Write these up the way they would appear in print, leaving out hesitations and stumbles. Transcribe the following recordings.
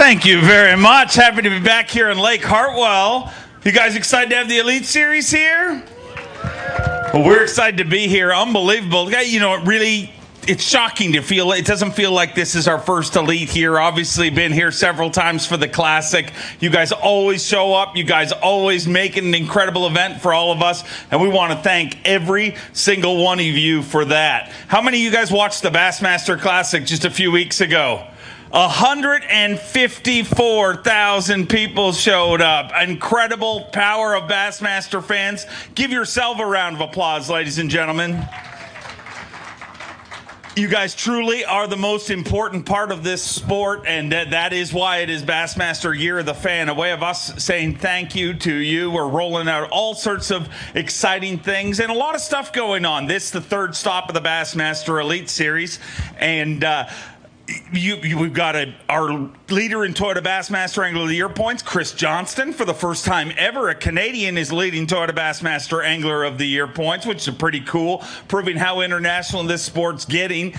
Thank you very much. Happy to be back here in Lake Hartwell. You guys excited to have the Elite Series here? Well, we're excited to be here. Unbelievable. You know, it's shocking to feel. It doesn't feel like this is our first Elite here. Obviously, been here several times for the Classic. You guys always show up. You guys always make an incredible event for all of us, and we want to thank every single one of you for that. How many of you guys watched the Bassmaster Classic just a few weeks ago? 154,000 people showed up. Incredible power of Bassmaster fans. Give yourself a round of applause, ladies and gentlemen. You guys truly are the most important part of this sport, and that is why it is Bassmaster Year of the Fan. A way of us saying thank you to you. We're rolling out all sorts of exciting things and a lot of stuff going on. This is the third stop of the Bassmaster Elite Series, and we've got our leader in Toyota Bassmaster Angler of the Year points, Cory Johnson. For the first time ever, a Canadian is leading Toyota Bassmaster Angler of the Year points, which is pretty cool, proving how international this sport's getting.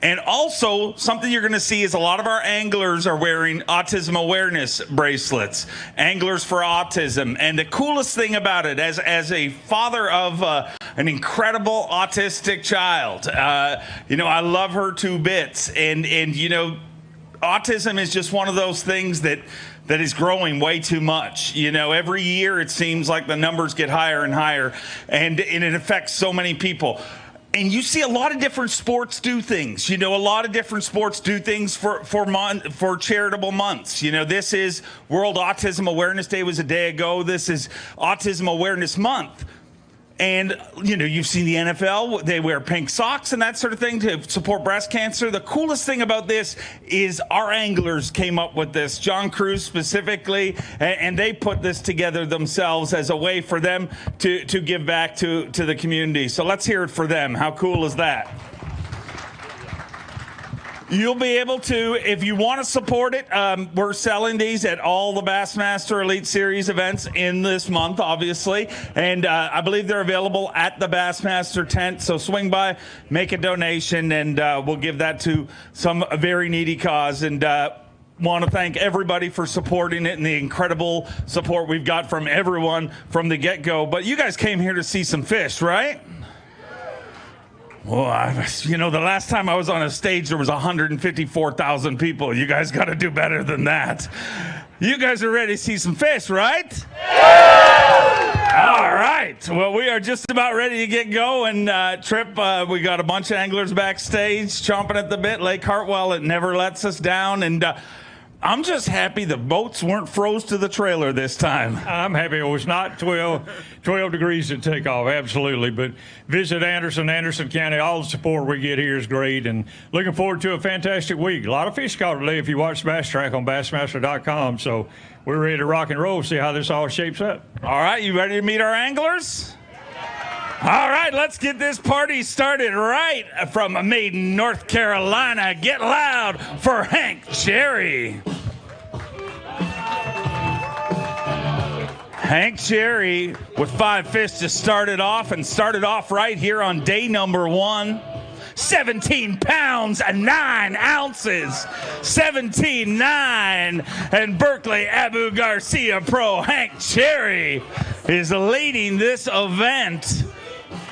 And also, something you're going to see is a lot of our anglers are wearing autism awareness bracelets, Anglers for Autism. And the coolest thing about it, as a father of an incredible autistic child, I love her to bits. And autism is just one of those things that is growing way too much. Every year it seems like the numbers get higher and higher, and it affects so many people. And you see a lot of different sports do things. A lot of different sports do things for charitable months. This is World Autism Awareness Day was a day ago. This is Autism Awareness Month. And, you've seen the NFL, they wear pink socks and that sort of thing to support breast cancer. The coolest thing about this is our anglers came up with this, John Cruz specifically, and they put this together themselves as a way for them to give back to the community. So let's hear it for them. How cool is that? You'll be able to, if you want to support it, we're selling these at all the Bassmaster Elite Series events in this month, obviously. And I believe they're available at the Bassmaster tent. So swing by, make a donation, and we'll give that to some very needy cause. And want to thank everybody for supporting it and the incredible support we've got from everyone from the get-go. But you guys came here to see some fish, right? Well, the last time I was on a stage, there was 154,000 people. You guys got to do better than that. You guys are ready to see some fish, right? Yeah! All right. Well, we are just about ready to get going. Trip, we got a bunch of anglers backstage chomping at the bit. Lake Hartwell, it never lets us down. And I'm just happy the boats weren't froze to the trailer this time. I'm happy it was not 12 degrees at takeoff, absolutely. But visit Anderson County. All the support we get here is great, and looking forward to a fantastic week. A lot of fish caught today if you watch Bass Track on Bassmaster.com. So we're ready to rock and roll, see how this all shapes up. All right, you ready to meet our anglers? All right, let's get this party started right from Maiden, North Carolina. Get loud for Hank Cherry. Hank Cherry with 5 fish to start it off, and started off right here on day number 1. 17 pounds and 9 ounces. 17.9. And Berkeley Abu Garcia Pro Hank Cherry is leading this event.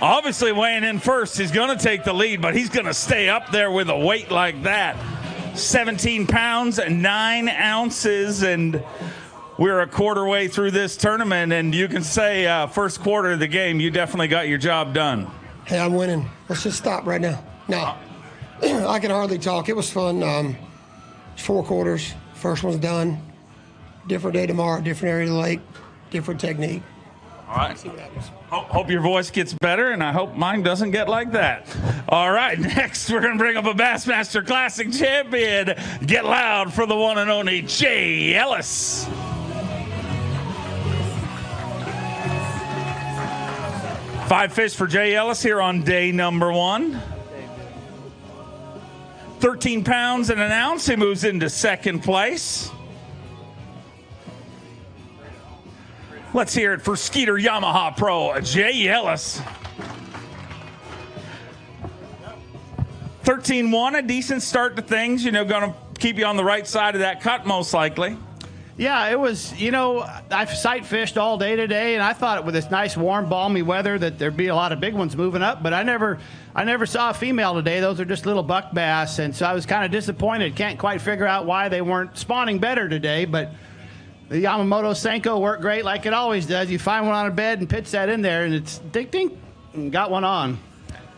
Obviously weighing in first, he's going to take the lead, but he's going to stay up there with a weight like that. 17 pounds and 9 ounces, and we're a quarter way through this tournament, and you can say first quarter of the game, you definitely got your job done. Hey, I'm winning. Let's just stop right now. No, I can hardly talk. It was fun. 4 quarters. First one's done. Different day tomorrow, different area of the lake, different technique. All right. Hope your voice gets better, and I hope mine doesn't get like that. All right, next we're going to bring up a Bassmaster Classic champion. Get loud for the one and only Jay Ellis. Five fish for Jay Ellis here on day number 1. 13 pounds and an ounce. He moves into second place. Let's hear it for Skeeter Yamaha Pro, Jay Ellis. 13-1, a decent start to things. Going to keep you on the right side of that cut most likely. Yeah, it was, I've sight fished all day today, and I thought with this nice, warm, balmy weather that there'd be a lot of big ones moving up, but I never saw a female today. Those are just little buck bass, and so I was kind of disappointed. Can't quite figure out why they weren't spawning better today, but the Yamamoto Senko worked great like it always does. You find one on a bed and pitch that in there, and it's ding, and got one on.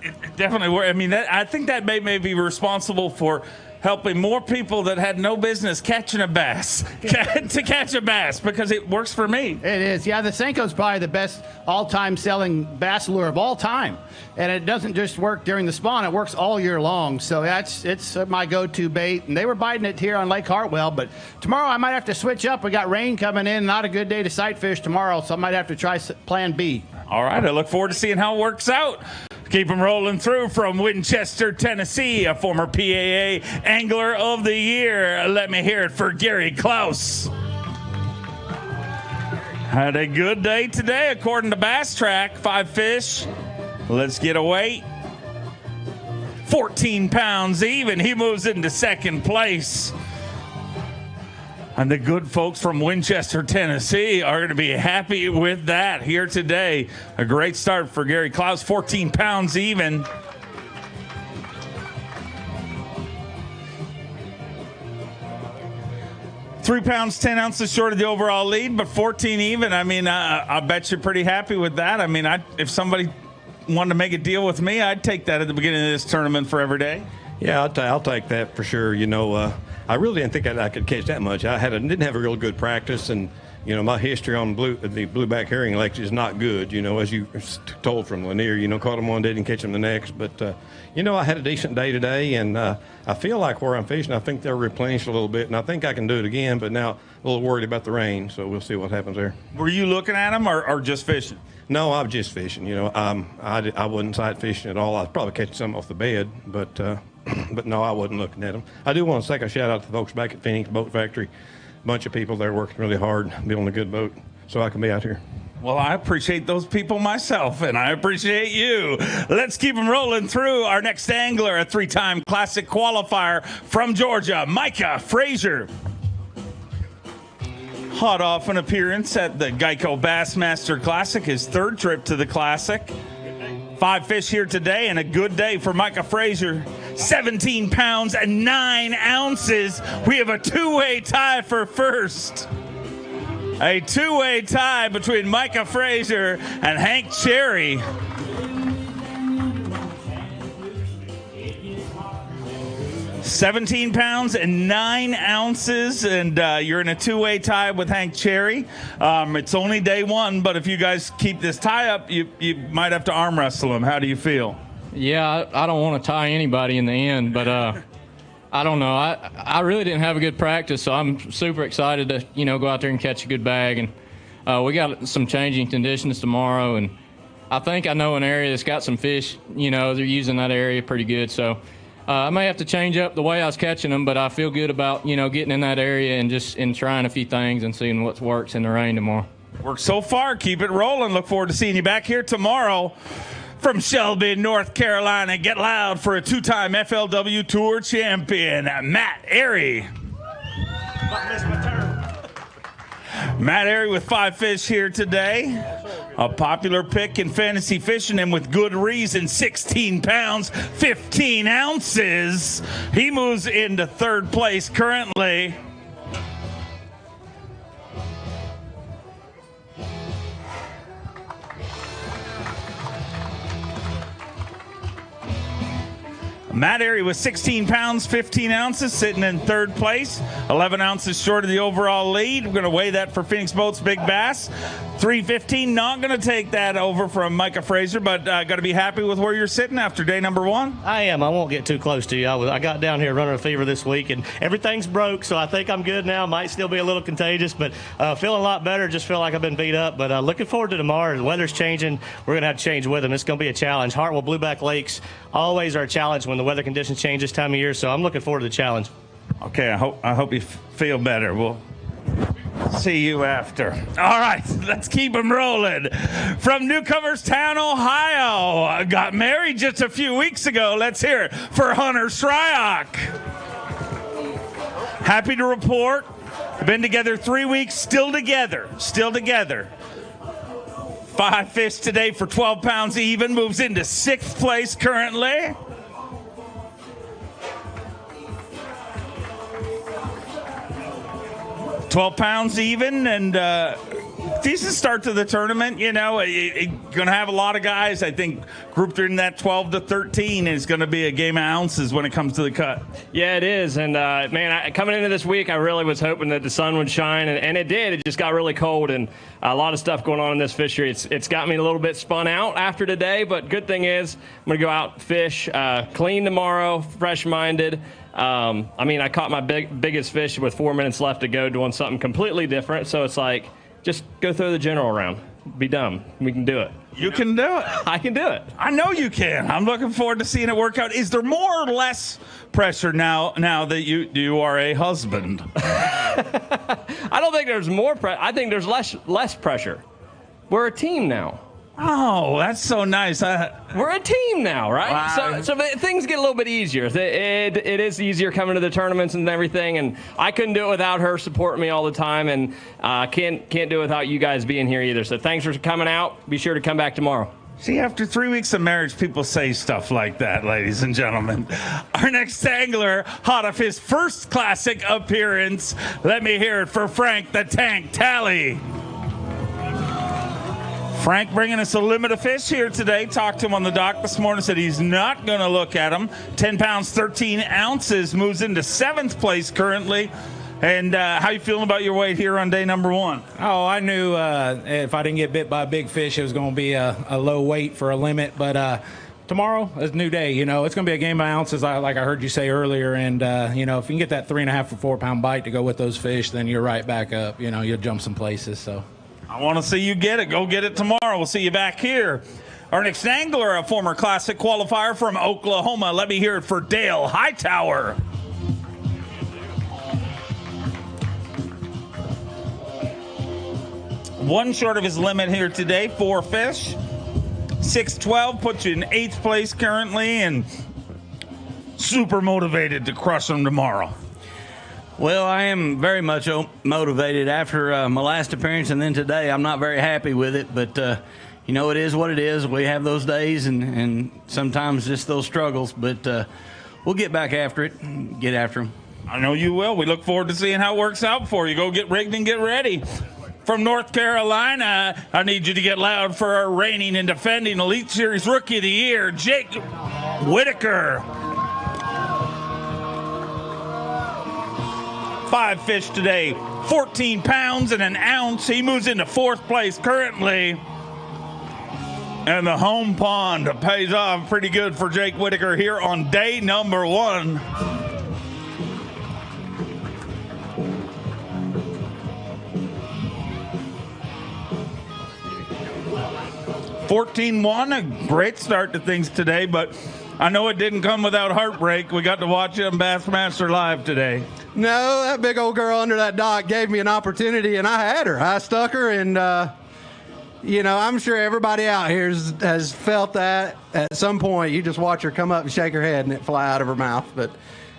It definitely worked. I mean, I think that may be responsible for helping more people that had no business catching a bass to catch a bass, because it works for me. It is. Yeah, the Senko's probably the best all-time selling bass lure of all time. And it doesn't just work during the spawn, it works all year long. So it's my go-to bait. And they were biting it here on Lake Hartwell, but tomorrow I might have to switch up. We got rain coming in, not a good day to sight fish tomorrow, so I might have to try plan B. All right, I look forward to seeing how it works out. Keep them rolling through from Winchester, Tennessee, a former PAA Angler of the Year. Let me hear it for Gary Klaus. Had a good day today, according to Bass Track. 5 fish. Let's get a weight. 14 pounds even. He moves into second place. And the good folks from Winchester, Tennessee are going to be happy with that here today. A great start for Gary Klaus, 14 pounds even. Three pounds, 10 ounces short of the overall lead, but 14 even. I mean, I bet you're pretty happy with that. I mean, if somebody wanted to make a deal with me, I'd take that at the beginning of this tournament for every day. Yeah, I'll take that for sure. I really didn't think I could catch that much. Didn't have a real good practice, and my history on the blueback herring lakes is not good. As you told from Lanier, caught them one day and catch them the next. But I had a decent day today, and I feel like where I'm fishing, I think they're replenished a little bit, and I think I can do it again. But now a little worried about the rain, so we'll see what happens there. Were you looking at them or just fishing? No, I was just fishing. I wasn't sight fishing at all. I was probably catching some off the bed, but no, I wasn't looking at them. I do want to take a shout out to the folks back at Phoenix Boat Factory. A bunch of people there working really hard, building a good boat, so I can be out here. Well, I appreciate those people myself, and I appreciate you. Let's keep them rolling through. Our next angler, a 3-time Classic qualifier from Georgia, Micah Fraser. Hot off an appearance at the Geico Bassmaster Classic, his 3rd trip to the Classic. 5 fish here today, and a good day for Micah Fraser. 17 pounds and 9 ounces. We have a 2-way tie for first. A 2-way tie between Micah Fraser and Hank Cherry. $17 pounds and 9 ounces, and you're in a 2-way tie with Hank Cherry. It's only day 1, but if you guys keep this tie up, you might have to arm wrestle him. How do you feel? Yeah, I don't want to tie anybody in the end, but I don't know. I really didn't have a good practice, so I'm super excited to go out there and catch a good bag. And we got some changing conditions tomorrow, and I think I know an area that's got some fish. They're using that area pretty good, so. I may have to change up the way I was catching them, but I feel good about, getting in that area and trying a few things and seeing what works in the rain tomorrow. Works so far. Keep it rolling. Look forward to seeing you back here tomorrow from Shelby, North Carolina. Get loud for a 2-time FLW Tour champion, Matt Airy. Matt Airy with 5 fish here today. A popular pick in fantasy fishing, and with good reason. 16 pounds, 15 ounces. He moves into 3rd place currently. Matt Airy with 16 pounds, 15 ounces, sitting in 3rd place. 11 ounces short of the overall lead. We're going to weigh that for Phoenix Boats Big Bass. 315, not going to take that over from Micah Fraser, but got to be happy with where you're sitting after day number 1. I am. I won't get too close to you. I got down here running a fever this week, and everything's broke, so I think I'm good now. Might still be a little contagious, but feeling a lot better. Just feel like I've been beat up, but looking forward to tomorrow. The weather's changing. We're going to have to change with them. It's going to be a challenge. Hartwell Blueback Lakes always are a challenge when the weather conditions change this time of year, so I'm looking forward to the challenge. Okay, I hope you feel better. We'll See you after. All right, let's keep them rolling. From Newcomerstown, Ohio, got married just a few weeks ago. Let's hear it for Hunter Shryock. Happy to report, been together 3 weeks, still together. 5 fish today for 12 pounds even, moves into 6th place currently. £12 even, and decent start to the tournament. You know, going to have a lot of guys. I think grouped in that 12 to 13 is going to be a game of ounces when it comes to the cut. Yeah, it is. And, man, coming into this week, I really was hoping that the sun would shine, and it did. It just got really cold, and a lot of stuff going on in this fishery. It's got me a little bit spun out after today, but good thing is I'm going to go out, fish, clean tomorrow, fresh-minded. I caught my biggest fish with 4 minutes left to go doing something completely different. So it's like, just go throw the general around. Be dumb. We can do it. You can do it. I can do it. I know you can. I'm looking forward to seeing it work out. Is there more or less pressure now that you are a husband? I don't think there's more pressure. I think there's less pressure. We're a team now. Oh, that's so nice. We're a team now, right? Wow. So things get a little bit easier. It is easier coming to the tournaments and everything, and I couldn't do it without her supporting me all the time, and can't do it without you guys being here either. So thanks for coming out. Be sure to come back tomorrow. See, after 3 weeks of marriage, people say stuff like that, ladies and gentlemen. Our next angler, hot off his first classic appearance. Let me hear it for Frank the Tank Talley. Frank bringing us a limit of fish here today. Talked to him on the dock this morning, said he's not going to look at them. 10 pounds, 13 ounces, moves into 7th place currently. And how you feeling about your weight here on day number 1? Oh, I knew if I didn't get bit by a big fish, it was going to be a low weight for a limit. But tomorrow is a new day. You know, it's going to be a game of ounces, like I heard you say earlier. And, if you can get that 3.5 or 4 pound bite to go with those fish, then you're right back up. You know, you'll jump some places. So I want to see you get it. Go get it tomorrow. We'll see you back here. Our next angler, a former classic qualifier from Oklahoma. Let me hear it for Dale Hightower. One short of his limit here today, 4 fish. 6-12 puts you in 8th place currently, and super motivated to crush them tomorrow. Well, I am very much motivated after my last appearance, and then today I'm not very happy with it, but it is what it is. We have those days and sometimes just those struggles, but we'll get back after it and get after them. I know you will. We look forward to seeing how it works out for you. Go get rigged and get ready. From North Carolina, I need you to get loud for our reigning and defending Elite Series Rookie of the Year, Jake Whitaker. 5 fish today, 14 pounds and an ounce. He moves into 4th place currently. And the home pond pays off pretty good for Jake Whitaker here on day number 1. 14-1, a great start to things today, but I know it didn't come without heartbreak. We got to watch it on Bassmaster Live today. No, that big old girl under that dock gave me an opportunity, and I had her. I stuck her, and, I'm sure everybody out here has felt that at some point. You just watch her come up and shake her head, and it fly out of her mouth, but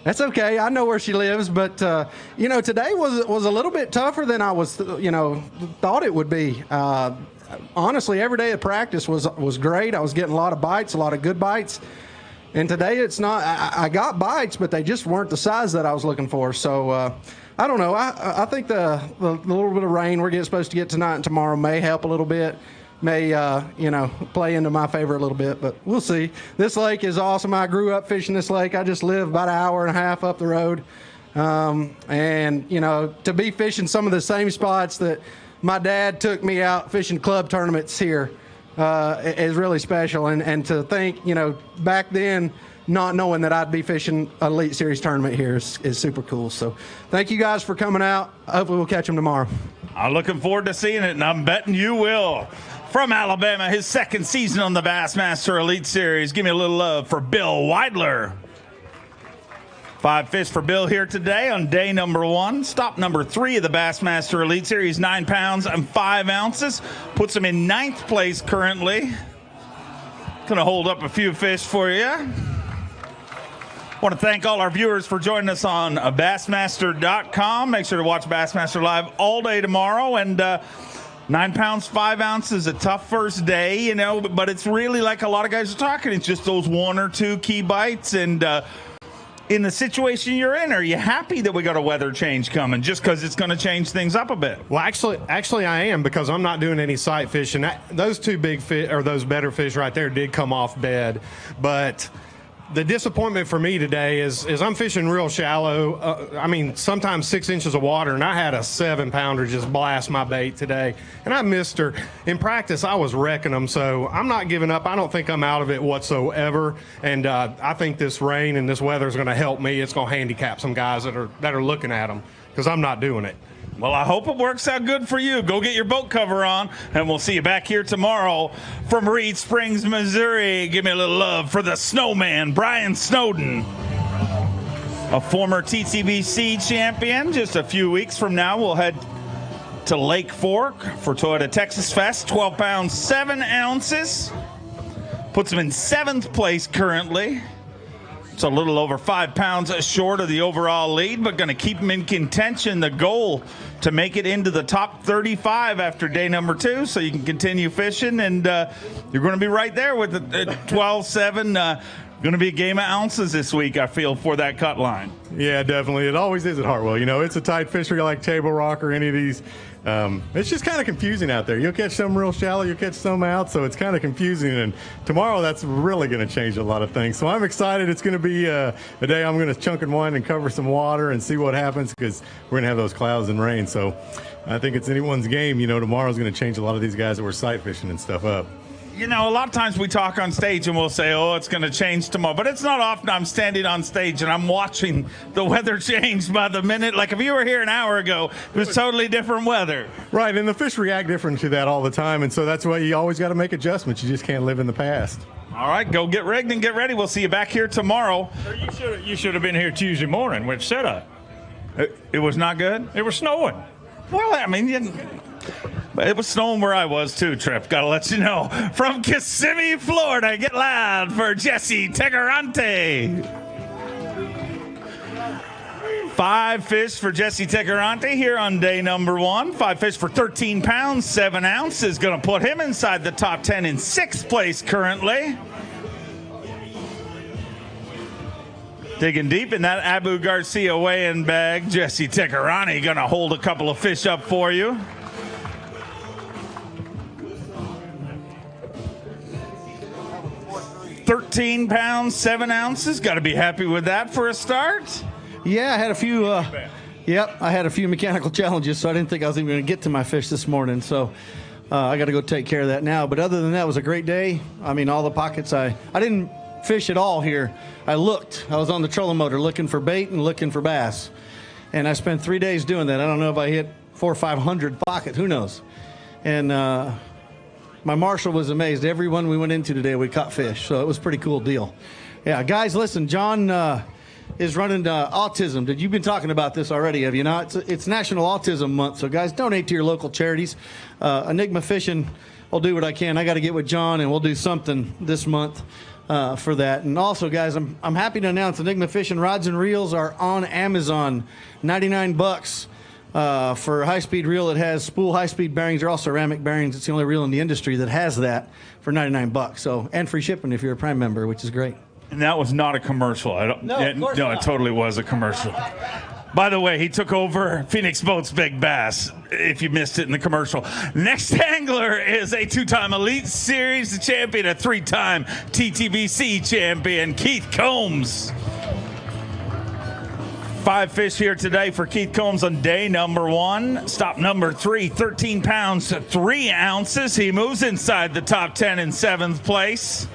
that's okay. I know where she lives, but, today was a little bit tougher than I was, thought it would be. Honestly, every day of practice was great. I was getting a lot of bites, a lot of good bites. And today it's not. I got bites, but they just weren't the size that I was looking for. So I don't know. I think the little bit of rain we're supposed to get tonight and tomorrow may help a little bit. May play into my favor a little bit, but we'll see. This lake is awesome. I grew up fishing this lake. I just live about an hour and a half up the road, and to be fishing some of the same spots that my dad took me out fishing club tournaments here is really special. And to think, back then, not knowing that I'd be fishing an Elite Series tournament here is super cool. So thank you guys for coming out. Hopefully we'll catch them tomorrow. I'm looking forward to seeing it, and I'm betting you will. From Alabama, his 2nd season on the Bassmaster Elite Series. Give me a little love for Bill Weidler. 5 fish for Bill here today on day number 1. Stop number 3 of the Bassmaster Elite Series, 9 pounds and 5 ounces. Puts him in 9th place currently. Gonna hold up a few fish for you. Want to thank all our viewers for joining us on Bassmaster.com. Make sure to watch Bassmaster Live all day tomorrow. And 9 pounds, 5 ounces, a tough first day, you know, but it's really like a lot of guys are talking. It's just those 1 or 2 key bites. And in the situation you're in, are you happy that we got a weather change coming just because it's going to change things up a bit? Well, actually, I am, because I'm not doing any sight fishing. Those 2 big fish, or those better fish right there, did come off bed, but the disappointment for me today is I'm fishing real shallow. I mean, sometimes 6 inches of water, and I had a 7-pounder just blast my bait today, and I missed her. In practice, I was wrecking them, so I'm not giving up. I don't think I'm out of it whatsoever, and I think this rain and this weather is going to help me. It's going to handicap some guys that are looking at them, because I'm not doing it. Well, I hope it works out good for you. Go get your boat cover on, and we'll see you back here tomorrow from Reed Springs, Missouri. Give me a little love for the snowman, Brian Snowden, a former TTBC champion. Just a few weeks from now, we'll head to Lake Fork for Toyota Texas Fest, 12 pounds, 7 ounces. Puts him in 7th place currently. It's a little over 5 pounds short of the overall lead, but going to keep him in contention. The goal to make it into the top 35 after day number 2, so you can continue fishing, and you're going to be right there with the 12-7. Going to be a game of ounces this week, I feel, for that cut line. Yeah, definitely. It always is at Hartwell. You know, it's a tight fishery like Table Rock or any of these. It's just kind of confusing out there. You'll catch some real shallow, you'll catch some out, so it's kind of confusing. And tomorrow, that's really going to change a lot of things. So I'm excited. It's going to be a day I'm going to chunk and wind and cover some water and see what happens, because we're going to have those clouds and rain. So I think it's anyone's game. You know, tomorrow's going to change a lot of these guys that were sight fishing and stuff up. You know, a lot of times we talk on stage and we'll say, oh, it's going to change tomorrow. But it's not often I'm standing on stage and I'm watching the weather change by the minute. Like if you were here an hour ago, it was totally different weather. Right, and the fish react different to that all the time. And so that's why you always got to make adjustments. You just can't live in the past. All right, go get rigged and get ready. We'll see you back here tomorrow. You should have been here Tuesday morning with setup. It was not good? It was snowing. Well, I mean, it was snowing where I was too, Trip. Gotta let you know. From Kissimmee, Florida, get loud for Jesse Tegarante. 5 fish for Jesse Tegarante here on day number 1. 5 fish for 13 pounds, 7 ounces. Gonna put him inside the top 10 in 6th place currently. Digging deep in that Abu Garcia weigh-in bag. Jesse Tegarante gonna hold a couple of fish up for you. 13 pounds, 7 ounces. Got to be happy with that for a start. Yeah, I had a few. I had a few mechanical challenges, so I didn't think I was even going to get to my fish this morning. So I got to go take care of that now. But other than that, it was a great day. I mean, all the pockets. I didn't fish at all here. I looked. I was on the trolling motor looking for bait and looking for bass, and I spent 3 days doing that. I don't know if I hit 400 or 500 pockets. Who knows? And my marshal was amazed. Every one we went into today, we caught fish. So it was a pretty cool deal. Yeah, guys, listen, John is running autism. You've been talking about this already, have you not? It's National Autism Month. So, guys, donate to your local charities. Enigma Fishing, I'll do what I can. I got to get with John, and we'll do something this month for that. And also, guys, I'm happy to announce Enigma Fishing rods and reels are on Amazon. $99. For a high-speed reel that has spool high-speed bearings. They're all ceramic bearings. It's the only reel in the industry that has that for $99. So, and free shipping if you're a Prime member, which is great. And that was not a commercial. No, it totally was a commercial. By the way, he took over Phoenix Boats Big Bass, if you missed it in the commercial. Next angler is a 2-time Elite Series champion, a 3-time TTBC champion, Keith Combs. 5 fish here today for Keith Combs on day number 1. Stop number 3, 13 pounds, 3 ounces. He moves inside the top 10 in 7th place.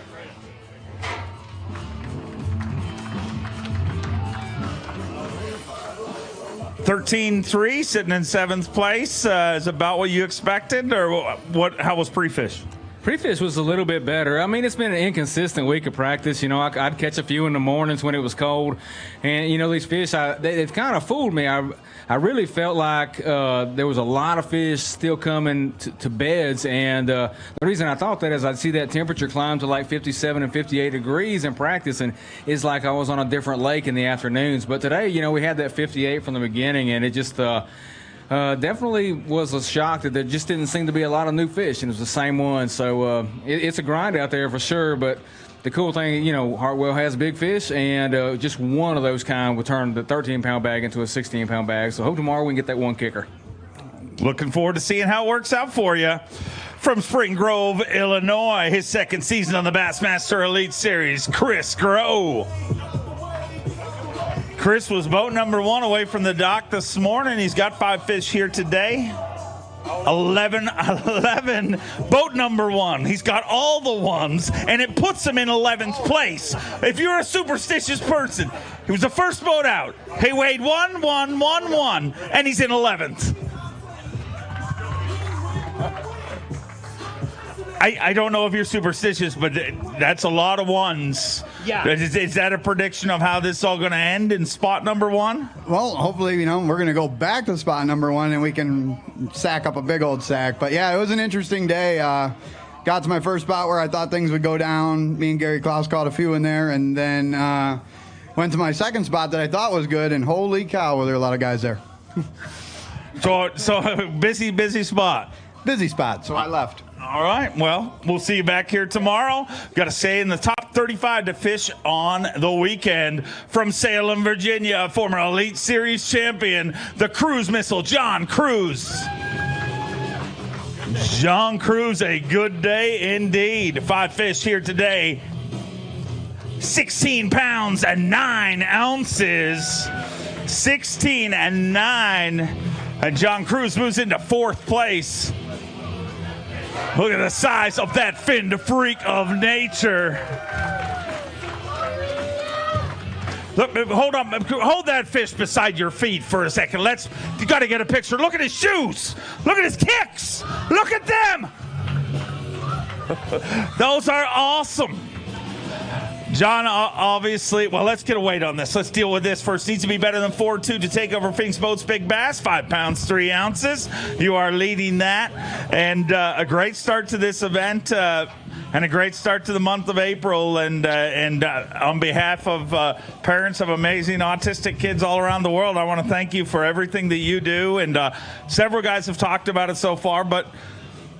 $13.3 sitting in 7th place is about what you expected, or what? How was pre-fish? Pre-fish was a little bit better. I mean, it's been an inconsistent week of practice. You know, I'd catch a few in the mornings when it was cold. And, you know, these fish, they've kind of fooled me. I really felt like there was a lot of fish still coming to beds. And the reason I thought that is I'd see that temperature climb to like 57 and 58 degrees in practice. And it's like I was on a different lake in the afternoons. But today, you know, we had that 58 from the beginning. And it just definitely was a shock that there just didn't seem to be a lot of new fish, and it was the same one. So it's a grind out there for sure. But the cool thing, you know, Hartwell has big fish, and just one of those kind will turn the 13-pound bag into a 16-pound bag. So hope tomorrow we can get that one kicker. Looking forward to seeing how it works out for you. From Spring Grove, Illinois, his second season on the Bassmaster Elite Series, Chris Groh. Chris was boat number 1 away from the dock this morning. He's got 5 fish here today. 11, boat number 1. He's got all the ones, and it puts him in 11th place. If you're a superstitious person, he was the first boat out. He weighed 1, 1, 1, 1, and he's in 11th. I don't know if you're superstitious, but that's a lot of ones. Yeah. Is that a prediction of how this is all going to end in spot number 1? Well, hopefully, you know, we're going to go back to spot number 1 and we can sack up a big old sack. But, yeah, it was an interesting day. Got to my first spot where I thought things would go down. Me and Gary Klaus caught a few in there. And then went to my second spot that I thought was good. And holy cow, were there a lot of guys there. So busy spot. Busy spot, so I left. All right, well, we'll see you back here tomorrow. Got to stay in the top 35 to fish on the weekend. From Salem, Virginia, former Elite Series champion, the Cruise missile, John Cruz. John Cruz, a good day indeed. 5 fish here today. 16 pounds and 9 ounces. 16 and 9. And John Cruz moves into 4th place. Look at the size of that fin, the freak of nature. Look, hold that fish beside your feet for a second. You got to get a picture. Look at his shoes. Look at his kicks. Look at them. Those are awesome. John, obviously, well, let's get a weight on this. Let's deal with this first. Needs to be better than 4.2 to take over Fink's Boats Big Bass, 5 pounds, 3 ounces. You are leading that. And a great start to this event and a great start to the month of April. And on behalf of parents of amazing autistic kids all around the world, I want to thank you for everything that you do. And several guys have talked about it so far, but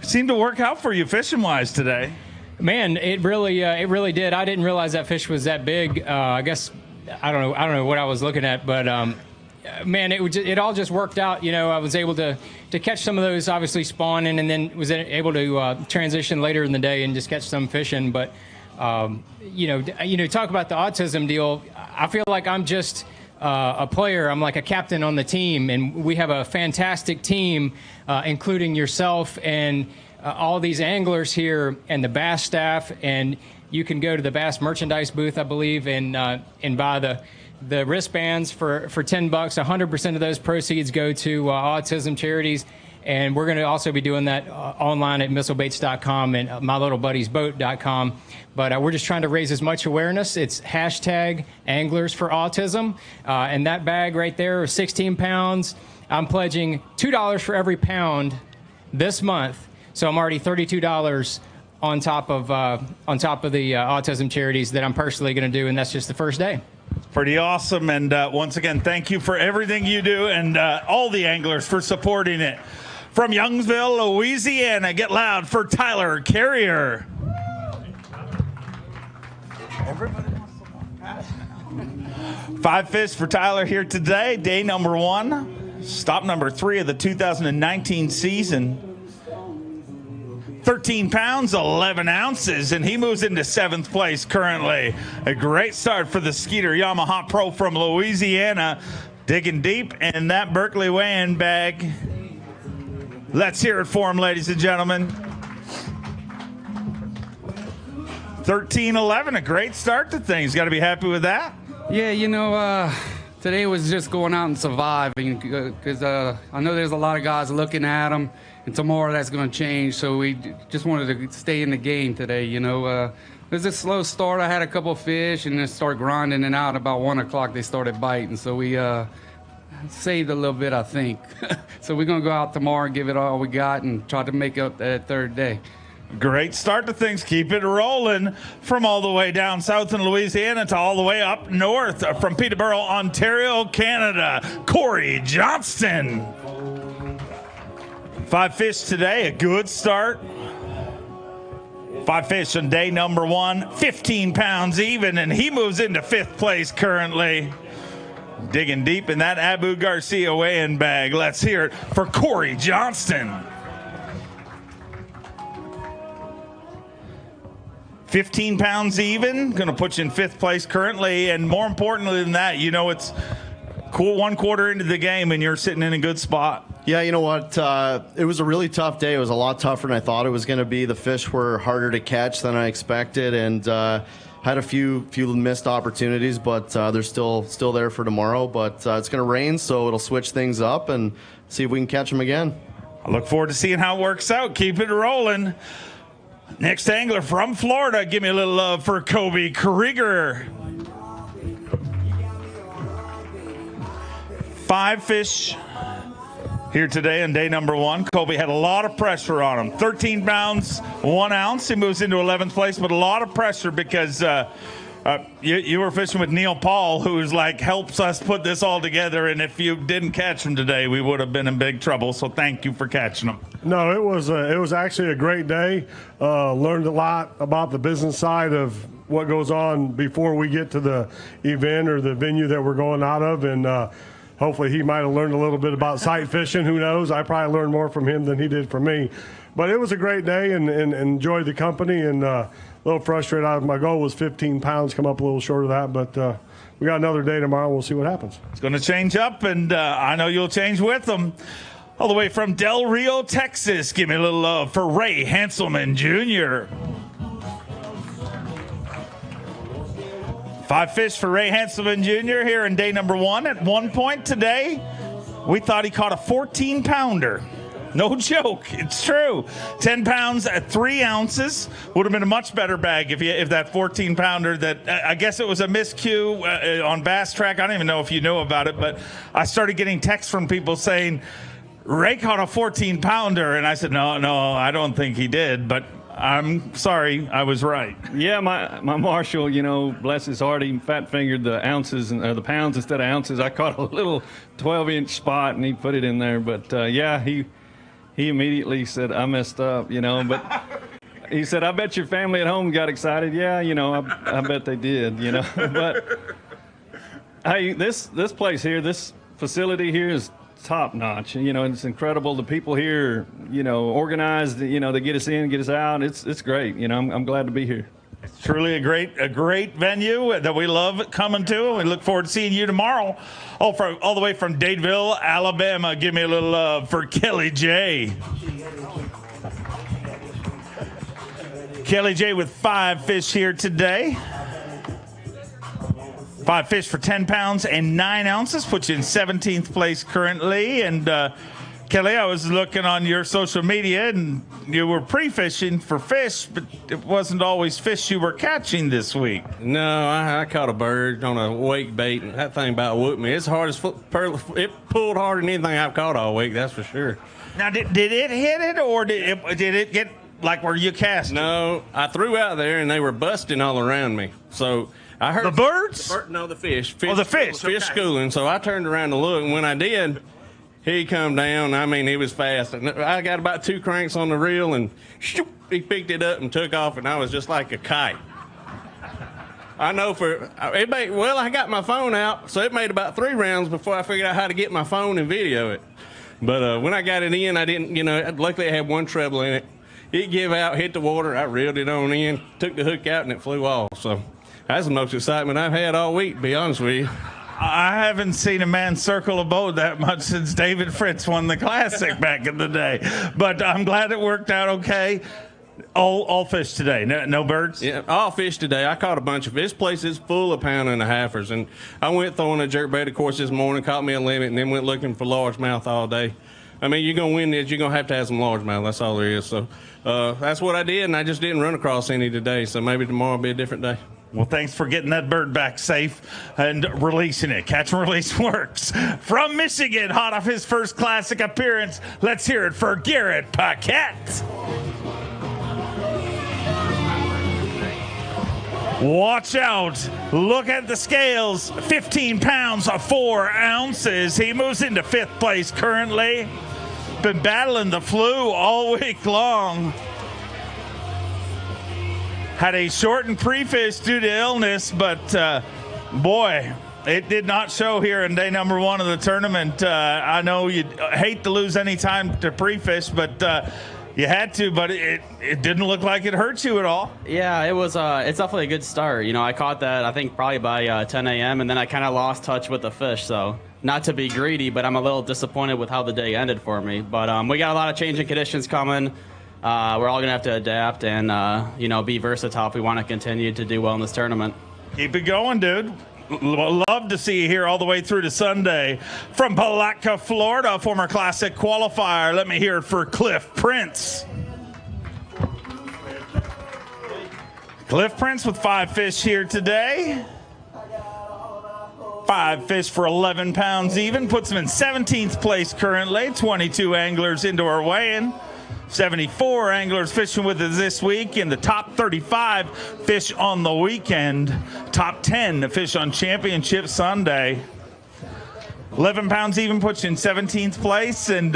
it seemed to work out for you fishing-wise today. Man, it really did. I didn't realize that fish was that big. I guess I don't know what I was looking at, but man, it all just worked out. You know, I was able to catch some of those, obviously spawning, and then was able to transition later in the day and just catch some fishing. But you know, talk about the autism deal. I feel like I'm just a player. I'm like a captain on the team, and we have a fantastic team, including yourself and all these anglers here and the bass staff. And you can go to the bass merchandise booth, I believe, and buy the wristbands for $10. 100% of those proceeds go to autism charities. And we're going to also be doing that online at missilebaits.com and mylittlebuddiesboat.com. But we're just trying to raise as much awareness. It's hashtag Anglers for Autism. And that bag right there is 16 pounds. I'm pledging $2 for every pound this month. So I'm already $32 on top of the autism charities that I'm personally going to do, and that's just the first day. Pretty awesome. And once again, thank you for everything you do, and all the anglers for supporting it. From Youngsville, Louisiana, get loud for Tyler Carrier. Everybody wants to 5 fish for Tyler here today. Day number 1, stop number 3 of the 2019 season. 13 pounds, 11 ounces, and he moves into 7th place currently. A great start for the Skeeter Yamaha Pro from Louisiana. Digging deep in that Berkeley weigh-in bag. Let's hear it for him, ladies and gentlemen. 13-11, a great start to things. Got to be happy with that. Yeah, you know, Today was just going out and surviving because I know there's a lot of guys looking at them, and tomorrow that's going to change. So we just wanted to stay in the game today, you know. It was a slow start. I had a couple of fish and then started grinding it out. About 1 o'clock they started biting. So we saved a little bit, I think. So we're going to go out tomorrow and give it all we got and try to make up that third day. Great start to things. Keep it rolling from all the way down south in Louisiana to all the way up north from Peterborough, Ontario, Canada. Cory Johnson. 5 fish today, a good start. 5 fish on day number 1, 15 pounds even, and he moves into 5th place currently. Digging deep in that Abu Garcia weighing bag. Let's hear it for Cory Johnson. 15 pounds even, going to put you in 5th place currently, and more importantly than that, you know, it's cool 1 quarter into the game and you're sitting in a good spot. Yeah, you know what? It was a really tough day. It was a lot tougher than I thought it was going to be. The fish were harder to catch than I expected, and had a few missed opportunities, but they're still there for tomorrow. But it's going to rain, so it'll switch things up and see if we can catch them again. I look forward to seeing how it works out. Keep it rolling. Next angler from Florida, give me a little love for Kobe Krieger. 5 fish here today on day number 1. Kobe had a lot of pressure on him. 13 pounds, 1 ounce. He moves into 11th place, but a lot of pressure because you were fishing with Neil Paul, who's like helps us put this all together. And if you didn't catch him today, we would have been in big trouble. So thank you for catching him. No, it was actually a great day. Learned a lot about the business side of what goes on before we get to the event or the venue that we're going out of, and hopefully he might have learned a little bit about sight fishing. Who knows? I probably learned more from him than he did from me. But it was a great day and enjoyed the company, and a little frustrated. My goal was 15 pounds, come up a little short of that, but we got another day tomorrow. We'll see what happens. It's going to change up, and I know you'll change with them. All the way from Del Rio, Texas, give me a little love for Ray Hanselman Jr. 5 fish for Ray Hanselman Jr. here in day number 1. At one point today, we thought he caught a 14-pounder. No joke, it's true. 10 pounds at 3 ounces would have been a much better bag if that 14-pounder that I guess it was a miscue on Bass Track. I don't even know if you knew about it, but I started getting texts from people saying, Ray caught a 14-pounder, and I said, no, I don't think he did, but I'm sorry, I was right. Yeah, my marshal, you know, bless his heart, he fat-fingered the ounces and the pounds instead of ounces. I caught a little 12-inch spot, and he put it in there. But, yeah, he immediately said, I messed up, you know. But he said, I bet your family at home got excited. Yeah, you know, I bet they did, you know. But, hey, this place here, this facility here is top notch. You know, it's incredible. The people here, you know, organized, you know, they get us in, get us out. It's great. You know, I'm glad to be here. It's truly a great venue that we love coming to. We look forward to seeing you tomorrow. All the way from Dadeville, Alabama. Give me a little love for Kelly J. Kelly J with 5 fish here today. 5 fish for 10 pounds and 9 ounces, puts you in 17th place currently. And Kelly, I was looking on your social media, and you were pre-fishing for fish, but it wasn't always fish you were catching this week. No, I caught a bird on a wake bait, and that thing about whooped me. It's hard as it pulled harder than anything I've caught all week, that's for sure. Now, did it hit it, or did it get like where you cast? No, I threw out there, and they were busting all around me. So I heard the birds? No, the fish. Oh, the fish. Fish schooling. So I turned around to look, and when I did, he come down. I mean, he was fast. And I got about 2 cranks on the reel, and shoop, he picked it up and took off, and I was just like a kite. I know I got my phone out, so it made about 3 rounds before I figured out how to get my phone and video it. But when I got it in, I didn't, you know, luckily I had one treble in it. It gave out, hit the water, I reeled it on in, took the hook out, and it flew off. So that's the most excitement I've had all week, to be honest with you. I haven't seen a man circle a boat that much since David Fritz won the Classic back in the day. But I'm glad it worked out okay. All fish today. No birds? Yeah, all fish today. I caught a bunch of fish. This place is full of pound-and-a-halfers, and I went throwing a jerkbait, of course, this morning, caught me a limit, and then went looking for largemouth all day. I mean, you're going to win this, you're going to have some largemouth. That's all there is. So that's what I did, and I just didn't run across any today, so maybe tomorrow will be a different day. Well, thanks for getting that bird back safe and releasing it. Catch and release works. From Michigan, hot off his first classic appearance, let's hear it for Garrett Pockets. Watch out. Look at the scales. 15 pounds, 4 ounces. He moves into 5th place currently. Been battling the flu all week long. Had a shortened pre-fish due to illness, but boy, it did not show here in day number 1 of the tournament. I know you'd hate to lose any time to pre-fish, but you had to, but it didn't look like it hurt you at all. Yeah, it was. It's definitely a good start. You know, I caught that, I think, probably by 10 a.m., and then I kind of lost touch with the fish. So not to be greedy, but I'm a little disappointed with how the day ended for me. But we got a lot of changing conditions coming. We're all going to have to adapt and, be versatile if we want to continue to do well in this tournament. Keep it going, dude. Love to see you here all the way through to Sunday. From Palatka, Florida, former Classic qualifier. Let me hear it for Cliff Prince. Cliff Prince with 5 fish here today. 5 fish for 11 pounds even. Puts him in 17th place currently. 22 anglers into our weigh-in. 74 anglers fishing with us this week. In the top 35 fish on the weekend. Top 10 to fish on Championship Sunday. 11 pounds even puts you in 17th place. And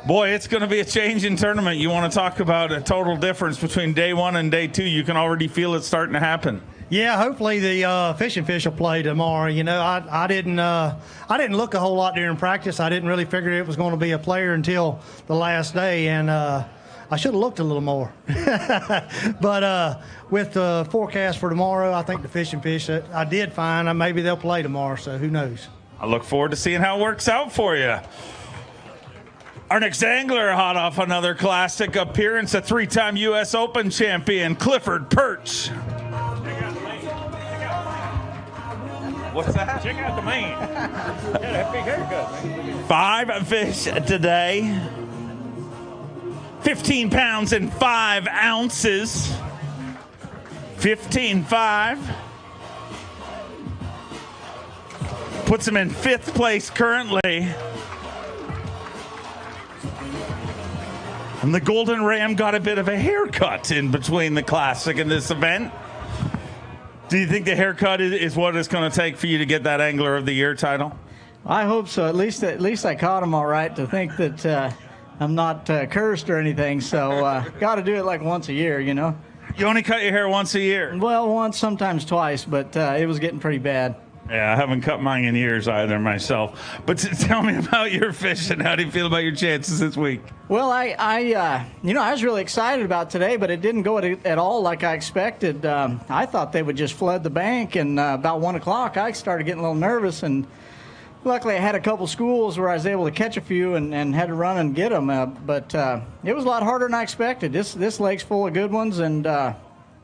boy, it's going to be a change in tournament. You want to talk about a total difference between day 1 and day 2. You can already feel it starting to happen. Yeah, hopefully the fishing fish will play tomorrow. You know, I didn't look a whole lot during practice. I didn't really figure it was going to be a player until the last day, and I should have looked a little more. But with the forecast for tomorrow, I think the fishing fish that I did find, maybe they'll play tomorrow. So who knows? I look forward to seeing how it works out for you. Our next angler, hot off another classic appearance, a 3-time U.S. Open champion, Clifford Perch. What's that? Check out the man. Yeah, that big haircut, man. 5 fish today. 15 pounds and 5 ounces. 15.5. Puts him in 5th place currently. And the Golden Ram got a bit of a haircut in between the Classic and this event. Do you think the haircut is what it's going to take for you to get that Angler of the Year title? I hope so. At least I caught him all right. To think that I'm not cursed or anything. So got to do it like once a year, you know. You only cut your hair once a year? Well, once, sometimes twice, but it was getting pretty bad. Yeah, I haven't cut mine in years either myself. But tell me about your fishing. How do you feel about your chances this week? Well, I was really excited about today, but it didn't go at all like I expected. I thought they would just flood the bank, and about 1 o'clock, I started getting a little nervous, and luckily I had a couple schools where I was able to catch a few and had to run and get them. But it was a lot harder than I expected. This lake's full of good ones, and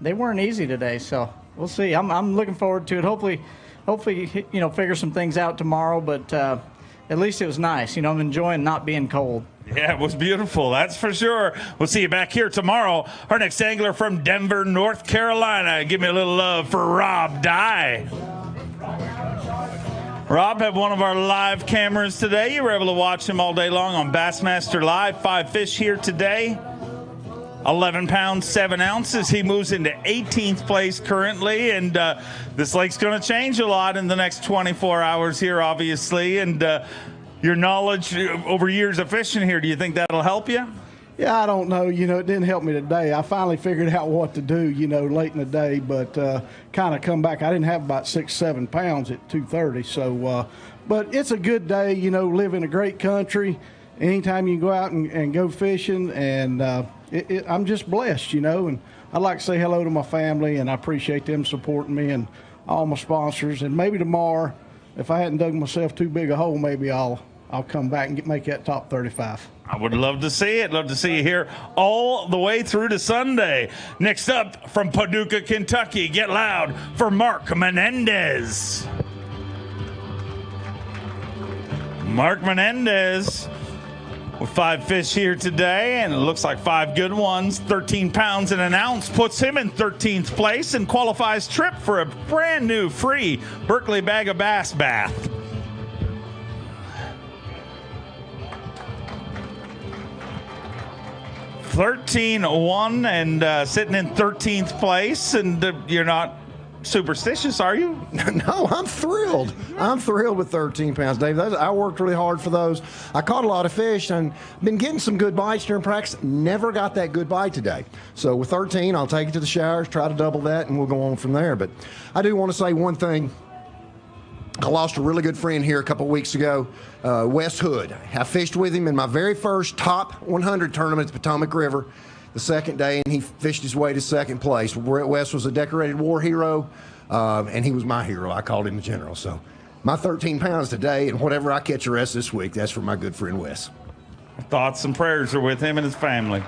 they weren't easy today. So we'll see. I'm looking forward to it. Hopefully, figure some things out tomorrow. But at least it was nice. I'm enjoying not being cold. Yeah, it was beautiful, that's for sure. We'll see you back here tomorrow. Our next angler from Denver, North Carolina. Give me a little love for Rob Dye. Rob had one of our live cameras today. You were able to watch him all day long on Bassmaster Live. 5 fish here today. 11 pounds, 7 ounces. He moves into 18th place currently, and this lake's going to change a lot in the next 24 hours here, obviously. And your knowledge over years of fishing here, do you think that'll help you? Yeah, I don't know. It didn't help me today. I finally figured out what to do, late in the day, but kind of come back. I didn't have about 6-7 pounds at 2:30. So, but it's a good day, live in a great country. Anytime you can go out and go fishing, and I'm just blessed, and I'd like to say hello to my family, and I appreciate them supporting me and all my sponsors. And maybe tomorrow, if I hadn't dug myself too big a hole, maybe I'll I'll come back and make that top 35. I would love to see it. Love to see you here all the way through to Sunday. Next up from Paducah, Kentucky, get loud for Marc Menendez. Marc Menendez with 5 fish here today, and it looks like 5 good ones. 13 pounds and an ounce puts him in 13th place and qualifies trip for a brand new free Berkeley bag of bass bath. $13-1 and sitting in 13th place, and you're not superstitious, are you? No, I'm thrilled. I'm thrilled with 13 pounds, Dave. I worked really hard for those. I caught a lot of fish and been getting some good bites during practice. Never got that good bite today. So with 13, I'll take it to the showers, try to double that, and we'll go on from there. But I do want to say one thing. I lost a really good friend here a couple weeks ago, Wes Hood. I fished with him in my very first top 100 tournament at the Potomac River the second day, and he fished his way to second place. Wes was a decorated war hero, and he was my hero. I called him the general. So my 13 pounds today, and whatever I catch the rest this week, that's for my good friend Wes. Thoughts and prayers are with him and his family.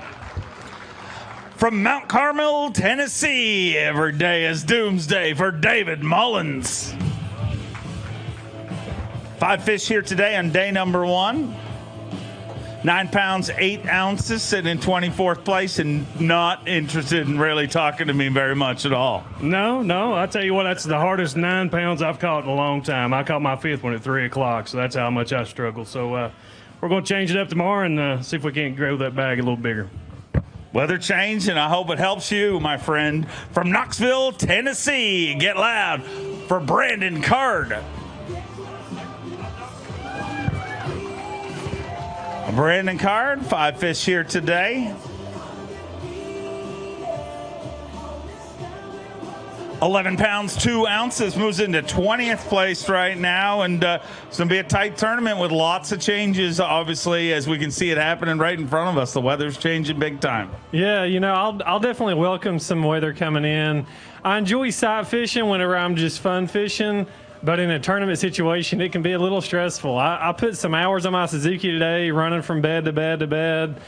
From Mount Carmel, Tennessee, every day is doomsday for David Mullins. 5 fish here today on day number 1. 9 pounds, 8 ounces, sitting in 24th place and not interested in really talking to me very much at all. No, I tell you what, that's the hardest 9 pounds I've caught in a long time. I caught my 5th one at 3 o'clock, so that's how much I struggle. So we're going to change it up tomorrow and see if we can't grow that bag a little bigger. Weather change, and I hope it helps you, my friend. From Knoxville, Tennessee, get loud for Brandon Card. Brandon Card, 5 fish here today. 11 pounds, 2 ounces, moves into 20th place right now, and it's going to be a tight tournament with lots of changes, obviously, as we can see it happening right in front of us. The weather's changing big time. Yeah, I'll definitely welcome some weather coming in. I enjoy sight fishing whenever I'm just fun fishing. But in a tournament situation, it can be a little stressful. I put some hours on my Suzuki today, running from bed to bed to bed.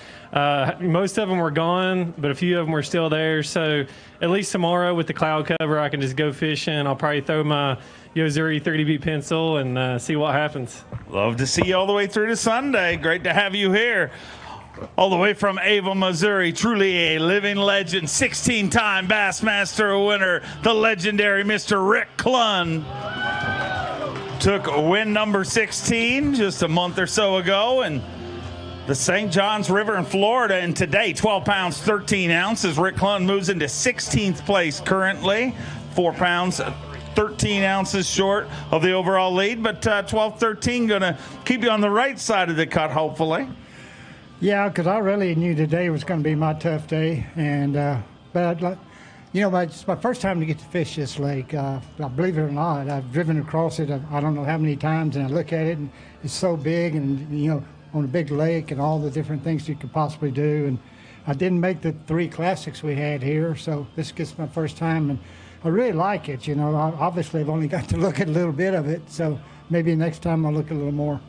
Most of them were gone, but a few of them were still there. So at least tomorrow with the cloud cover, I can just go fishing. I'll probably throw my Yozuri 30B pencil and see what happens. Love to see you all the way through to Sunday. Great to have you here. All the way from Ava, Missouri, truly a living legend, 16-time Bassmaster winner, the legendary Mr. Rick Clunn. Took win number 16 just a month or so ago, and the St. Johns River in Florida, and today 12 pounds 13 ounces. Rick Clunn moves into 16th place currently, 4 pounds 13 ounces short of the overall lead, but 12-13 going to keep you on the right side of the cut, hopefully. Yeah, because I really knew today was going to be my tough day, and but it's my first time to get to fish this lake. Believe it or not, I've driven across it. I don't know how many times, and I look at it, and it's so big, and on a big lake, and all the different things you could possibly do. And I didn't make the 3 classics we had here, so this gets my first time, and I really like it. Obviously I've only got to look at a little bit of it, so maybe next time I'll look a little more.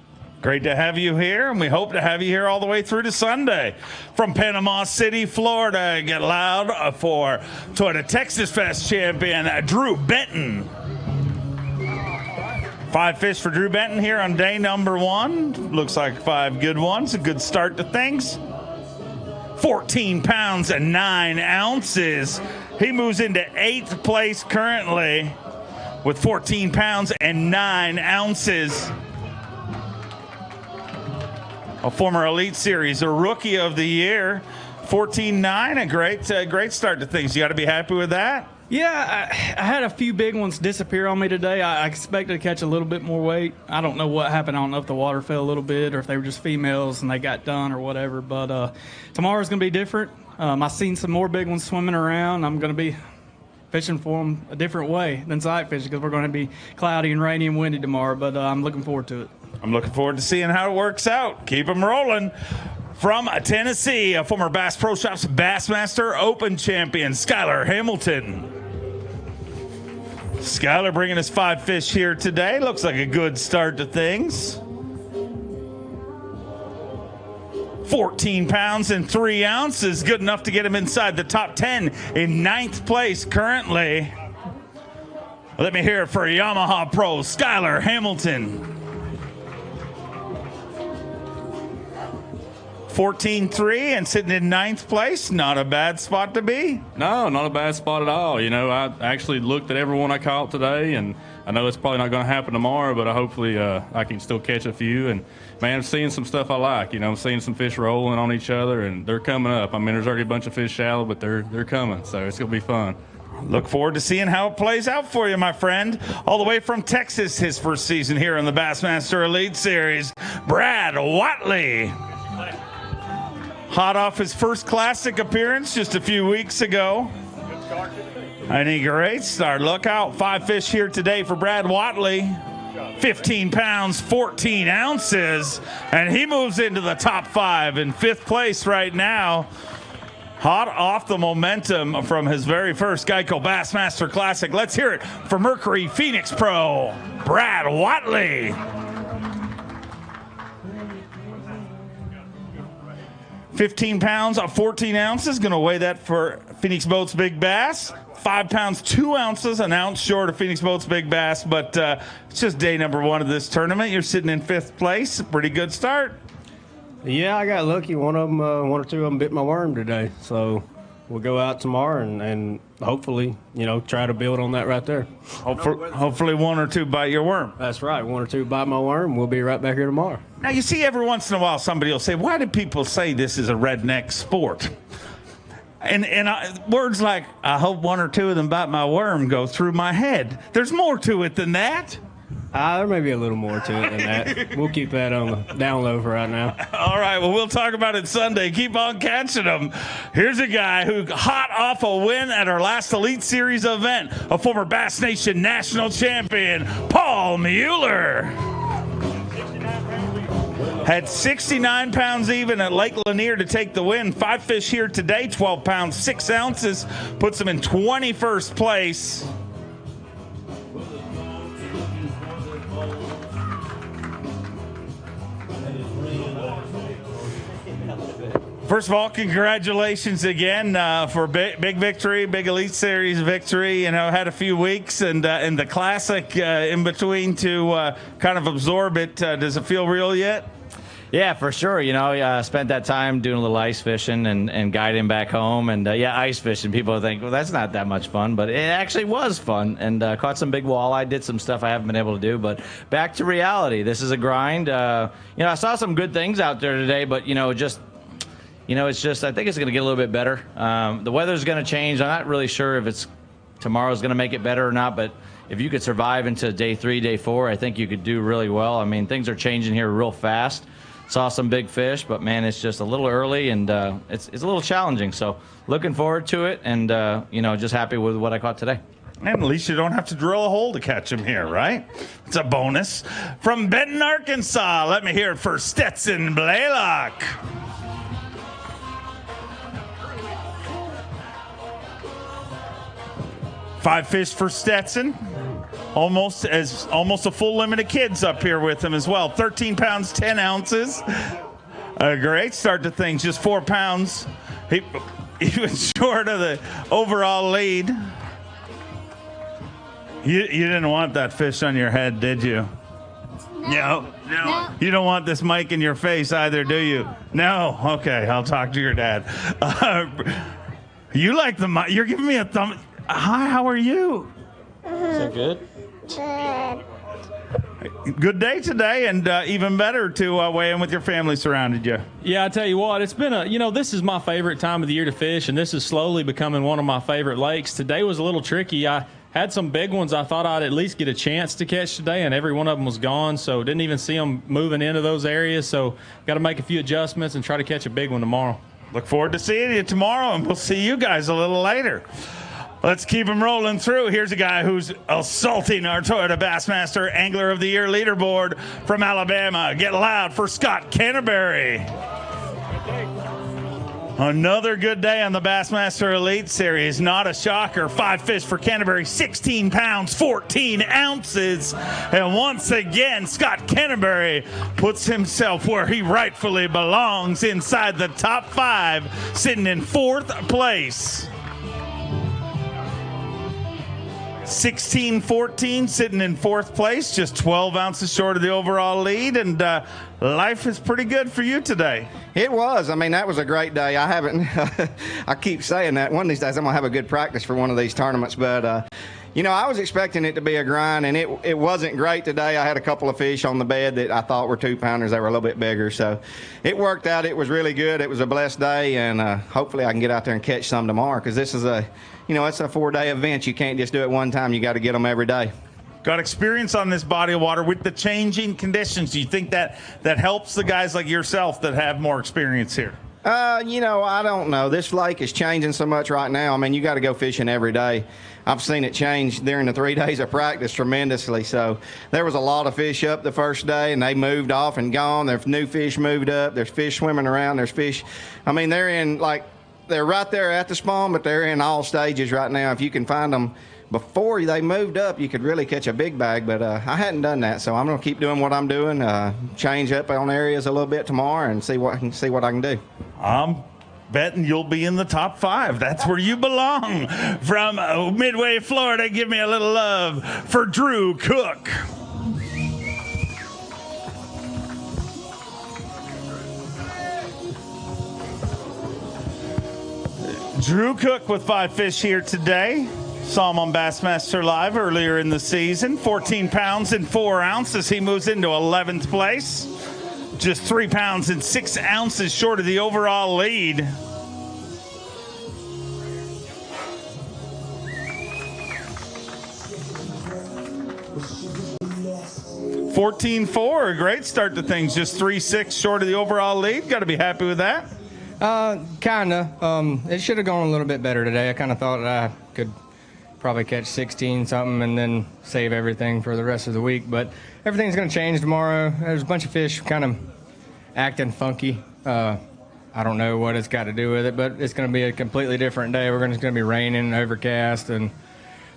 Great to have you here, and we hope to have you here all the way through to Sunday. From Panama City, Florida, get loud for Toyota Texas Fest champion Drue Benton. 5 fish for Drue Benton here on day number 1. Looks like 5 good ones. A good start to things. 14 pounds and 9 ounces. He moves into 8th place currently with 14 pounds and 9 ounces. A former Elite Series, a Rookie of the Year, 14.9, a great start to things. You got to be happy with that? Yeah, I had a few big ones disappear on me today. I expected to catch a little bit more weight. I don't know what happened. I don't know if the water fell a little bit or if they were just females and they got done or whatever. But tomorrow's going to be different. I've seen some more big ones swimming around. I'm going to be fishing for them a different way than sight fishing because we're going to be cloudy and rainy and windy tomorrow. But I'm looking forward to it. I'm looking forward to seeing how it works out. Keep them rolling. From Tennessee, a former Bass Pro Shops Bassmaster Open champion, Skyler Hamilton. Skyler bringing us 5 fish here today. Looks like a good start to things. 14 pounds and 3 ounces. Good enough to get him inside the top 10 in 9th place currently. Let me hear it for Yamaha Pro Skyler Hamilton. 14-3 and sitting in 9th place. Not a bad spot to be. No, not a bad spot at all. You know, I actually looked at everyone I caught today, and I know it's probably not going to happen tomorrow, but hopefully I can still catch a few. And, man, I'm seeing some stuff I like. You know, I'm seeing some fish rolling on each other, and they're coming up. I mean, there's already a bunch of fish shallow, but they're coming, so it's going to be fun. Look forward to seeing how it plays out for you, my friend. All the way from Texas, his first season here in the Bassmaster Elite Series, Brad Watley. Hot off his first Classic appearance just a few weeks ago. And a great start. Look out, 5 fish here today for Brad Watley. 15 pounds, 14 ounces. And he moves into the top 5 in 5th place right now. Hot off the momentum from his very first Geico Bassmaster Classic. Let's hear it for Mercury Phoenix Pro, Brad Watley. 15 pounds, 14 ounces. Going to weigh that for Phoenix Boats Big Bass. 5 pounds, 2 ounces, an ounce short of Phoenix Boats Big Bass. But it's just day number 1 of this tournament. You're sitting in 5th place. Pretty good start. Yeah, I got lucky. One or two of them bit my worm today. So we'll go out tomorrow and hopefully, you know, try to build on that right there. Hopefully 1 or 2 bite your worm. That's right. 1 or 2 bite my worm. We'll be right back here tomorrow. Now, you see every once in a while somebody will say, why do people say this is a redneck sport? And words like, I hope 1 or 2 of them bite my worm go through my head. There's more to it than that. There may be a little more to it than that. We'll keep that on the down low for right now. All right, well, we'll talk about it Sunday. Keep on catching them. Here's a guy who hot off a win at our last Elite Series event, a former Bass Nation national champion, Paul Muller. Had 69 pounds even at Lake Lanier to take the win. 5 fish here today, 12 pounds, 6 ounces, puts him in 21st place. First of all, congratulations again for big victory, big Elite Series victory. You know, had a few weeks and the Classic in between to kind of absorb it. Does it feel real yet? Yeah, for sure. You know, spent that time doing a little ice fishing and guiding back home. And, ice fishing, people think, well, that's not that much fun. But it actually was fun. And caught some big walleye, did some stuff I haven't been able to do. But back to reality. This is a grind. I saw some good things out there today, but, it's just, I think it's going to get a little bit better. The weather's going to change. I'm not really sure if tomorrow's going to make it better or not, but if you could survive into day 3, day 4, I think you could do really well. I mean, things are changing here real fast. Saw some big fish, but man, it's just a little early and it's a little challenging. So looking forward to it and, just happy with what I caught today. And at least you don't have to drill a hole to catch them here, right? It's a bonus. From Benton, Arkansas, let me hear it for Stetson Blakelock. Five fish for Stetson. Almost a full limit of kids up here with him as well. 13 pounds, 10 ounces. A great start to things. Just 4 pounds. He was short of the overall lead. You didn't want that fish on your head, did you? No. You don't want this mic in your face either, do you? No. Okay, I'll talk to your dad. You like the mic? You're giving me a thumb. Hi, how are you? Is that good? Good day today, and even better to weigh in with your family surrounded you. Yeah, I tell you what, it's been this is my favorite time of the year to fish, and this is slowly becoming one of my favorite lakes. Today was a little tricky. I had some big ones I thought I'd at least get a chance to catch today, and every one of them was gone, so didn't even see them moving into those areas. So got to make a few adjustments and try to catch a big one tomorrow. Look forward to seeing you tomorrow, and we'll see you guys a little later. Let's keep him rolling through. Here's a guy who's assaulting our Toyota Bassmaster Angler of the Year leaderboard from Alabama. Get loud for Scott Canterbury. Another good day on the Bassmaster Elite Series. Not a shocker. 5 fish for Canterbury, 16 pounds, 14 ounces. And once again, Scott Canterbury puts himself where he rightfully belongs, inside the top 5, sitting in 4th place. 16-14, sitting in 4th place, just 12 ounces short of the overall lead, and life is pretty good for you today. It was. I mean, that was a great day. I haven't, I keep saying that. One of these days I'm going to have a good practice for one of these tournaments, but, you know, I was expecting it to be a grind, and it wasn't great today. I had a couple of fish on the bed that I thought were 2-pounders. They were a little bit bigger, so it worked out. It was really good. It was a blessed day, and hopefully I can get out there and catch some tomorrow, because this is it's a 4-day event. You can't just do it one time. You got to get them every day. Got experience on this body of water with the changing conditions. Do you think that helps the guys like yourself that have more experience here? I don't know. This lake is changing so much right now. I mean, you got to go fishing every day. I've seen it change during the 3 days of practice tremendously. So there was a lot of fish up the first day, and they moved off and gone. There's new fish moved up. There's fish swimming around. There's fish. I mean, they're right there at the spawn, but they're in all stages right now. If you can find them before they moved up, you could really catch a big bag, but I hadn't done that, so I'm going to keep doing what I'm doing, change up on areas a little bit tomorrow and see what I can do. I'm betting you'll be in the top 5. That's where you belong. From Midway, Florida, give me a little love for Drue Cook. Drue Cook with 5 fish here today. Saw him on Bassmaster Live earlier in the season. 14 pounds and 4 ounces. He moves into 11th place. Just 3 pounds and 6 ounces short of the overall lead. $14.4, a great start to things. Just 3.6 short of the overall lead. Got to be happy with that. Kinda. It should have gone a little bit better today. I kind of thought I could probably catch 16 something and then save everything for the rest of the week. But everything's going to change tomorrow. There's a bunch of fish kind of acting funky. I don't know what it's got to do with it, but it's going to be a completely different day. It's going to be raining, overcast, and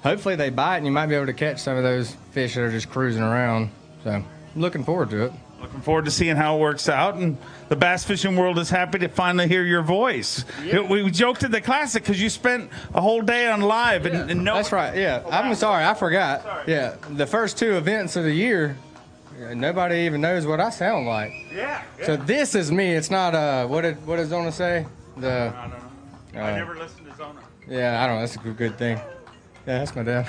hopefully they bite and you might be able to catch some of those fish that are just cruising around. So I'm looking forward to it. Looking forward to seeing how it works out, and the bass fishing world is happy to finally hear your voice. Yeah. We joked at the Classic because you spent a whole day on live, and no. That's right. Yeah, I'm sorry, I forgot. Sorry. Yeah, the first 2 events of the year, nobody even knows what I sound like. Yeah. So this is me. It's not what did Zona say? I don't know. I never listened to Zona. Yeah, I don't know. That's a good thing. Yeah, that's my dad.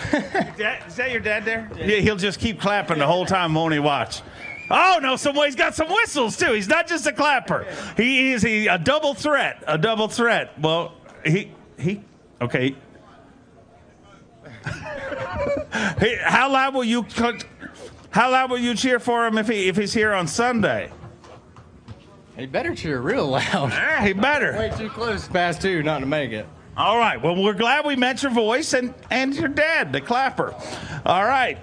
Is that your dad there? Yeah, he'll just keep clapping the whole time, won't he? Watch. Oh, no, he's got some whistles, too. He's not just a clapper. He is a double threat, Well, okay. How loud will you cheer for him if he's here on Sunday? He better cheer real loud. Yeah, he better. Way too close past 2 not to make it. All right. Well, we're glad we met your voice and your dad, the clapper. All right.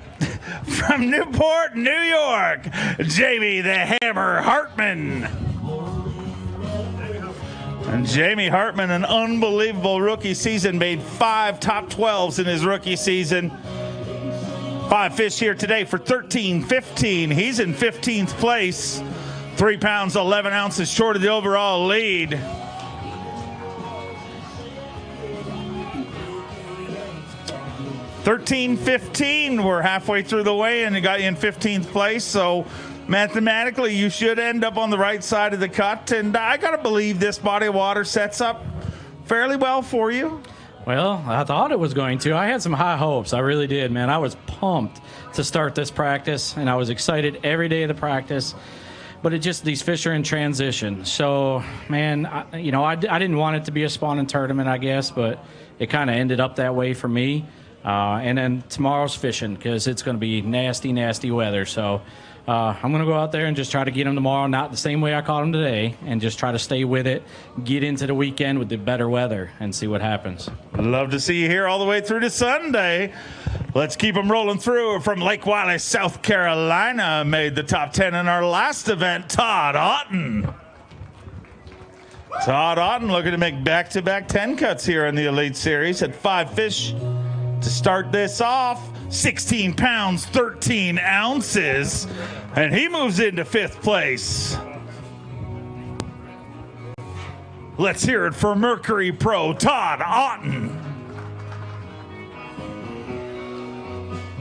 From Newport, New York, Jamie the Hammer Hartman. And Jamie Hartman, an unbelievable rookie season, made 5 top 12s in his rookie season. 5 fish here today for $13.15. He's in 15th place. 3 pounds, 11 ounces short of the overall lead. $13.15. We're halfway through the way, and it got you in 15th place. So mathematically, you should end up on the right side of the cut. And I got to believe this body of water sets up fairly well for you. Well, I thought it was going to. I had some high hopes. I really did, man. I was pumped to start this practice, and I was excited every day of the practice. But these fish are in transition. So, man, I didn't want it to be a spawning tournament, I guess, but it kind of ended up that way for me. And then tomorrow's fishing because it's going to be nasty, nasty weather. So I'm going to go out there and just try to get them tomorrow, not the same way I caught them today, and just try to stay with it, get into the weekend with the better weather, and see what happens. Love to see you here all the way through to Sunday. Let's keep them rolling through. From Lake Watley, South Carolina, made the top 10 in our last event, Todd Otten. Todd Otten looking to make back-to-back 10 cuts here in the Elite Series at 5 fish to start this off. 16 pounds, 13 ounces, and he moves into 5th place. Let's hear it for Mercury Pro Todd Otten.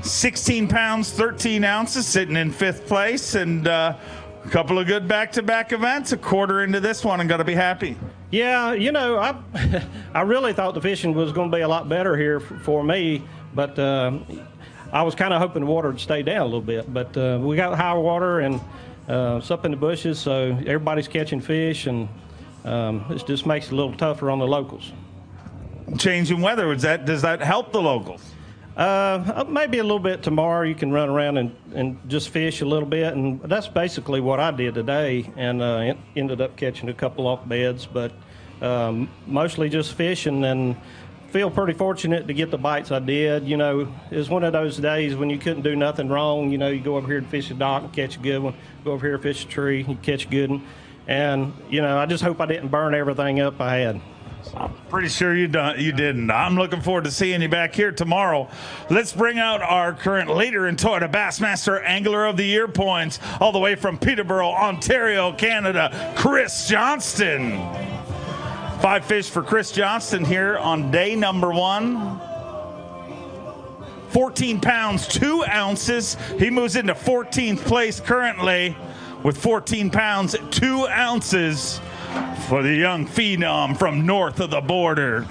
16 pounds, 13 ounces, sitting in 5th place, and a couple of good back-to-back events, a quarter into this one, and got to be happy. Yeah, you know, I really thought the fishing was going to be a lot better here for me, but I was kind of hoping the water would stay down a little bit. But we got high water, and it's up in the bushes, so everybody's catching fish, and it just makes it a little tougher on the locals. Changing weather, does that help the locals? Maybe a little bit tomorrow. You can run around and just fish a little bit, and that's basically what I did today, and ended up catching a couple off beds, but mostly just fishing, and feel pretty fortunate to get the bites I did. You know, it was one of those days when you couldn't do nothing wrong. You know, you go over here and fish a dock and catch a good one, go over here and fish a tree and catch a good one, and, you know, I just hope I didn't burn everything up I had. I'm pretty sure you didn't. I'm looking forward to seeing you back here tomorrow. Let's bring out our current leader in Toyota Bassmaster Angler of the Year points, all the way from Peterborough, Ontario, Canada, Chris Johnston. 5 fish for Chris Johnston here on day number 1. 14 pounds, 2 ounces. He moves into 14th place currently with 14 pounds, 2 ounces. For the young phenom from north of the border.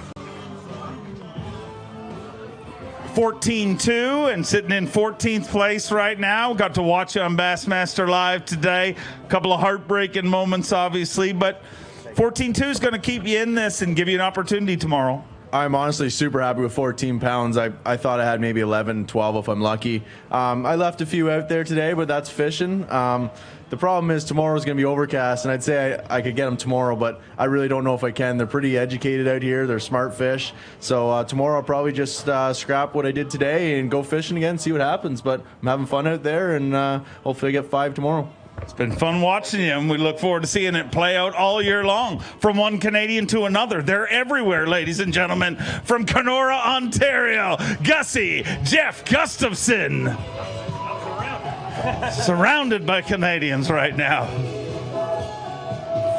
14-2 and sitting in 14th place right now. Got to watch on Bassmaster Live today. A couple of heartbreaking moments, obviously, but 14-2 is going to keep you in this and give you an opportunity tomorrow. I'm honestly super happy with 14 pounds. I thought I had maybe 11, 12 if I'm lucky. I left a few out there today, but that's fishing. The problem is tomorrow's going to be overcast, and I'd say I could get them tomorrow, but I really don't know if I can. They're pretty educated out here. They're smart fish. So tomorrow I'll probably just scrap what I did today and go fishing again, see what happens. But I'm having fun out there, and hopefully I get 5 tomorrow. It's been fun watching you, and we look forward to seeing it play out all year long. From one Canadian to another, they're everywhere, ladies and gentlemen. From Kenora, Ontario, Gussie, Jeff Gustafson. Surrounded by Canadians right now.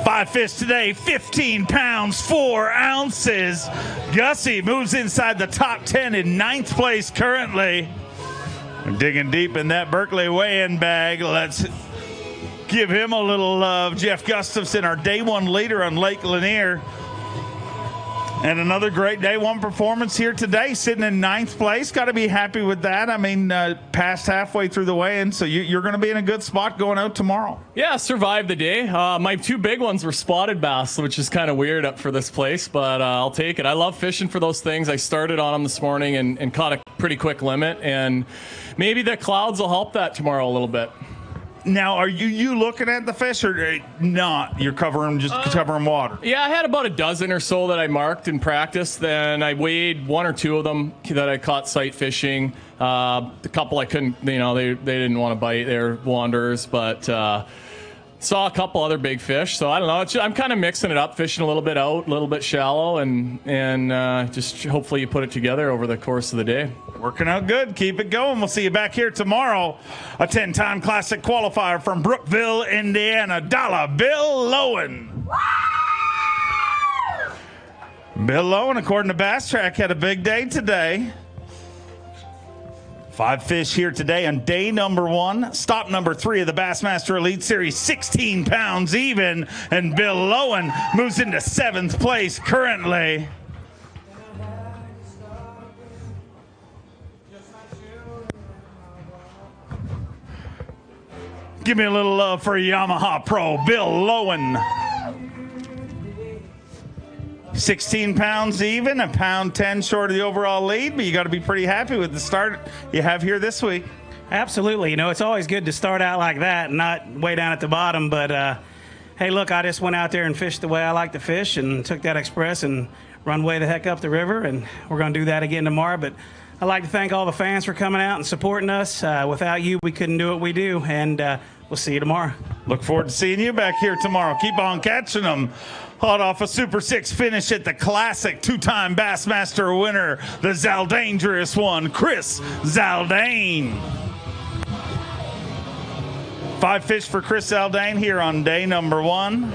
5 fish today, 15 pounds, 4 ounces. Gussie moves inside the top 10 in 9th place currently. We're digging deep in that Berkeley weigh-in bag. Let's give him a little love. Jeff Gustafson, our day 1 leader on Lake Lanier. And another great day 1 performance here today, sitting in 9th place. Got to be happy with that. I mean, past halfway through the weigh-in, so you're going to be in a good spot going out tomorrow. Yeah, survived the day. My 2 big ones were spotted bass, which is kind of weird up for this place, but I'll take it. I love fishing for those things. I started on them this morning and caught a pretty quick limit, and maybe the clouds will help that tomorrow a little bit. Now, are you looking at the fish or not? You're covering water. Yeah, I had about a dozen or so that I marked in practice. Then I weighed 1 or 2 of them that I caught sight fishing. The couple I couldn't, they didn't want to bite. They're wanderers, but saw a couple other big fish. So I don't know. I'm kind of mixing it up, fishing a little bit out, a little bit shallow, and just hopefully you put it together over the course of the day. Working out good. Keep it going. We'll see you back here tomorrow. A 10-time Classic qualifier from Brookville, Indiana, Dollar Bill Lowen. Bill Lowen, according to Bass Track, had a big day today. 5 fish here today on day number 1. Stop number 3 of the Bassmaster Elite Series, 16 pounds even. And Bill Lowen moves into 7th place currently. Give me a little love for Yamaha Pro, Bill Lowen. 16 pounds even, a pound 10 short of the overall lead, but you got to be pretty happy with the start you have here this week. Absolutely. It's always good to start out like that and not way down at the bottom. But, hey, look, I just went out there and fished the way I like to fish and took that express and run way the heck up the river, and we're going to do that again tomorrow. But I'd like to thank all the fans for coming out and supporting us. Without you, we couldn't do what we do. And we'll see you tomorrow. Look forward to seeing you back here tomorrow. Keep on catching them. Hot off a Super 6 finish at the Classic, two-time Bassmaster winner, the Zaldangerous one, Chris Zaldane. 5 fish for Chris Zaldane here on day number 1.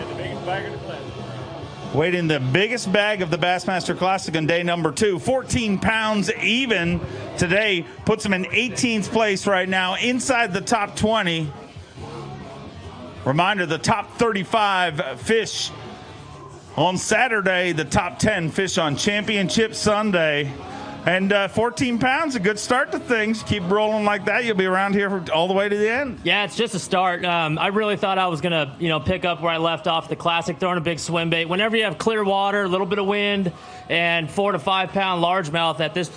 Weighing the biggest bag of the Bassmaster Classic on day number 2. 14 pounds even today. Puts him in 18th place right now, inside the top 20. Reminder, the top 35 fish on Saturday, the top 10 fish on Championship Sunday. And 14 pounds, a good start to things. Keep rolling like that, you'll be around here all the way to the end. Yeah, it's just a start. I really thought I was going to, pick up where I left off the Classic, throwing a big swim bait. Whenever you have clear water, a little bit of wind, and 4 to 5 pound largemouth that this,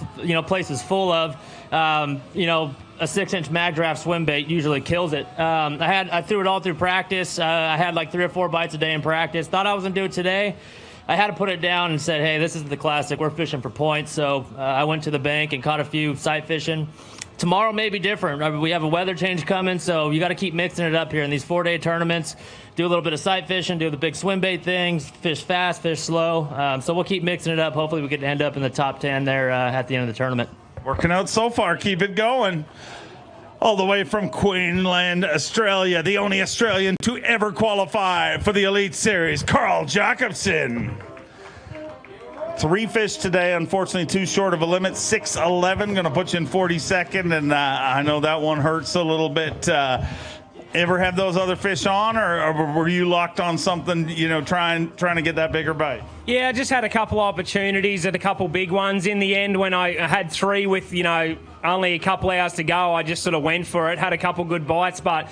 place is full of, a 6-inch mag draft swim bait usually kills it. I threw it all through practice. I had like 3 or 4 bites a day in practice. Thought I was going to do it today. I had to put it down and said, hey, this is the Classic. We're fishing for points. So I went to the bank and caught a few sight fishing. Tomorrow may be different. We have a weather change coming, so you got to keep mixing it up here in these 4-day tournaments. Do a little bit of sight fishing, do the big swim bait things, fish fast, fish slow. So we'll keep mixing it up. Hopefully we can end up in the top 10 there at the end of the tournament. Working out so far. Keep it going. All the way from Queensland, Australia, the only Australian to ever qualify for the Elite Series, Carl Jacobson. 3 fish today, unfortunately 2 short of a limit, 6'11", going to put you in 42nd, and I know that one hurts a little bit. Ever have those other fish on, or were you locked on something, trying to get that bigger bite? Yeah, I just had a couple opportunities at a couple big ones. In the end, when I had 3 with, only a couple hours to go, I just sort of went for it, had a couple good bites, but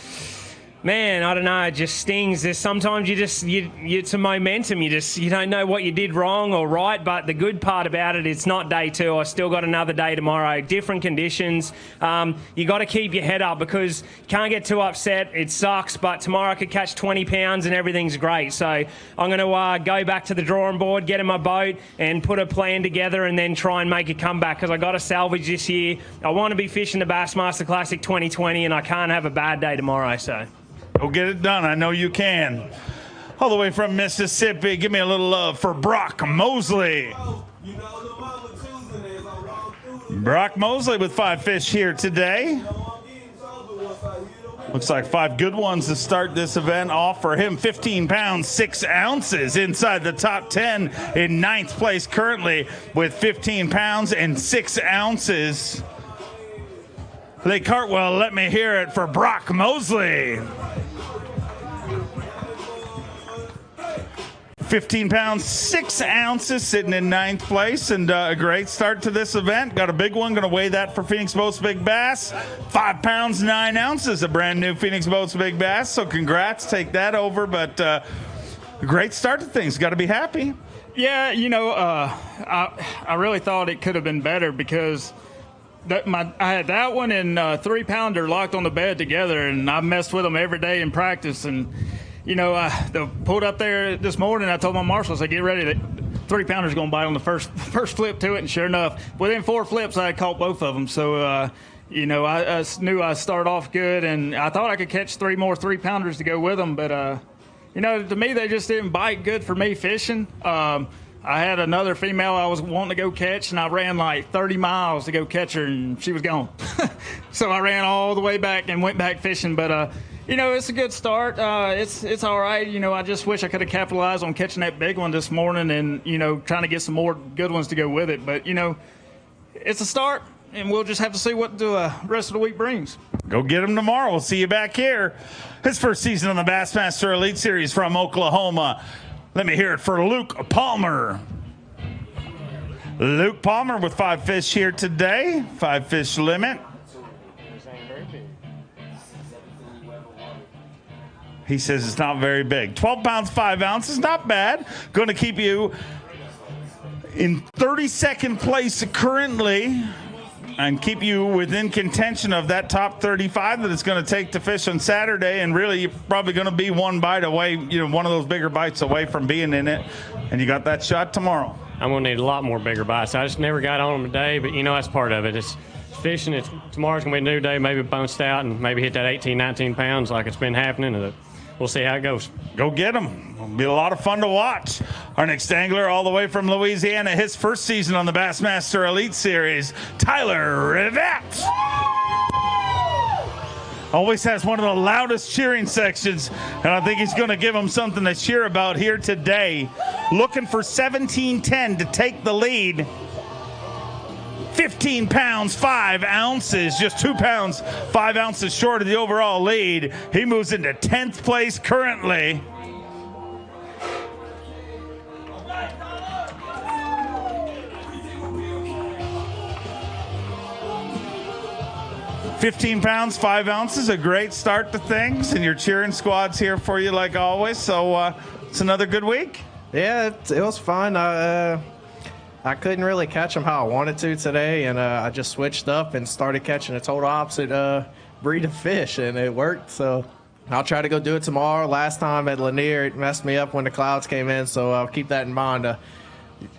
man, I don't know, it just stings. There's sometimes it's a momentum. You don't know what you did wrong or right, but the good part about it, it's not day 2. I still got another day tomorrow, different conditions. You got to keep your head up because you can't get too upset. It sucks, but tomorrow I could catch 20 pounds and everything's great. So I'm going to go back to the drawing board, get in my boat and put a plan together and then try and make a comeback because I got to salvage this year. I want to be fishing the Bassmaster Classic 2020 and I can't have a bad day tomorrow, so. Go get it done. I know you can. All the way from Mississippi, give me a little love for Brock Mosley. Brock Mosley with 5 fish here today. Looks like 5 good ones to start this event off for him. 15 pounds, 6 ounces inside the top 10 in 9th place currently with 15 pounds and 6 ounces. Lake Hartwell, let me hear it for Brock Mosley. 15 pounds, 6 ounces, sitting in 9th place, and a great start to this event. Got a big one, going to weigh that for Phoenix Boats Big Bass. 5 pounds, 9 ounces, a brand new Phoenix Boats Big Bass. So congrats, take that over, but a great start to things. Got to be happy. Yeah, I really thought it could have been better because I had that one and 3-pounder locked on the bed together, and I messed with them every day in practice. And I pulled up there this morning. I told my marshal, I said, get ready. 3-pounder's going to bite on the first flip to it, and sure enough, within 4 flips, I had caught both of them. So, I knew I started off good, and I thought I could catch 3 more 3-pounders to go with them. But, to me, they just didn't bite good for me fishing. I had another female I was wanting to go catch, and I ran like 30 miles to go catch her, and she was gone. So I ran all the way back and went back fishing. But, it's a good start. It's all right. I just wish I could have capitalized on catching that big one this morning and, trying to get some more good ones to go with it. But, it's a start, and we'll just have to see what the rest of the week brings. Go get him tomorrow. We'll see you back here. His first season on the Bassmaster Elite Series from Oklahoma. Let me hear it for Luke Palmer. Luke Palmer with 5 fish here today. 5 fish limit. He says it's not very big. 12 pounds, 5 ounces, not bad. Going to keep you in 32nd place currently and keep you within contention of that top 35 that it's going to take to fish on Saturday. And really, you're probably going to be one bite away, one of those bigger bites away from being in it. And you got that shot tomorrow. I'm going to need a lot more bigger bites. I just never got on them today, but, that's part of it. It's fishing. Tomorrow's going to be a new day, maybe bounce out and maybe hit that 18, 19 pounds like it's been happening. And we'll see how it goes. Go get them. It'll be a lot of fun to watch. Our next angler all the way from Louisiana, his first season on the Bassmaster Elite Series, Tyler Rivette. Always has one of the loudest cheering sections, and I think he's going to give them something to cheer about here today. Looking for 17-10 to take the lead. 15 pounds, 5 ounces, just 2 pounds, 5 ounces short of the overall lead. He moves into 10th place currently. $15 pounds, 5 ounces, a great start to things, and your cheering squad's here for you like always. So it's another good week. Yeah, it was fun. I couldn't really catch them how I wanted to today, and I just switched up and started catching a total opposite breed of fish, and it worked. So I'll try to go do it tomorrow. Last time at Lanier, it messed me up when the clouds came in, so I'll keep that in mind to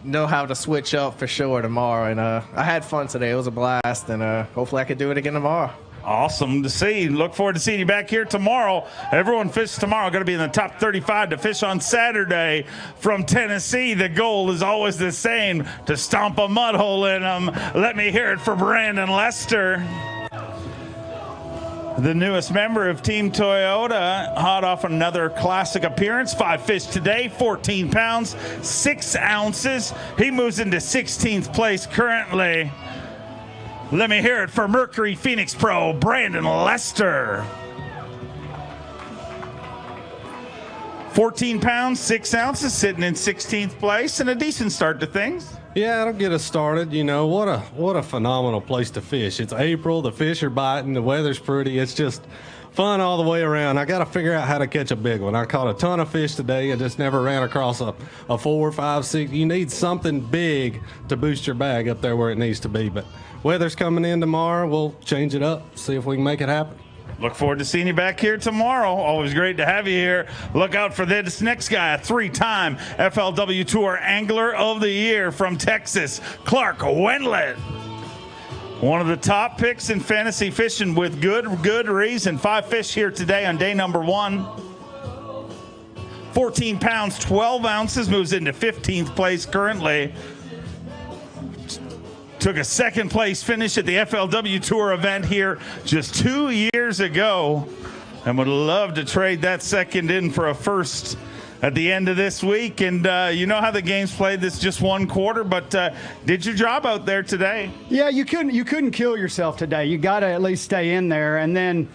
know how to switch up for sure tomorrow. And I had fun today. It was a blast, and hopefully I could do it again tomorrow. Awesome to see. Look forward to seeing you back here tomorrow. Everyone fishes tomorrow. Going to be in the top 35 to fish on Saturday from Tennessee. The goal is always the same, to stomp a mud hole in them. Let me hear it for Brandon Lester, the newest member of Team Toyota, hot off another classic appearance. 5 fish today, 14 pounds, 6 ounces. He moves into 16th place currently. Let me hear it for Mercury Phoenix Pro, Brandon Lester. 14 pounds, 6 ounces, sitting in 16th place, and a decent start to things. Yeah, it'll get us started. You know, what a phenomenal place to fish. It's April, the fish are biting, the weather's pretty. It's just fun all the way around. I got to figure out how to catch a big one. I caught a ton of fish today. I just never ran across a 4, 5, 6. You need something big to boost your bag up there where it needs to be. But weather's coming in tomorrow. We'll change it up, see if we can make it happen. Look forward to seeing you back here tomorrow. Always great to have you here. Look out for this next guy, a 3-time FLW Tour Angler of the Year from Texas, Clark Wendlandt. One of the top picks in fantasy fishing with good reason. 5 fish here today on day number 1. 14 pounds, 12 ounces, moves into 15th place currently. Took a 2nd place finish at the FLW Tour event here just 2 years ago, and would love to trade that 2nd in for a 1st at the end of this week. And you know how the game's played. This just 1 quarter, but did your job out there today. Yeah, you couldn't kill yourself today. You got to at least stay in there. And then,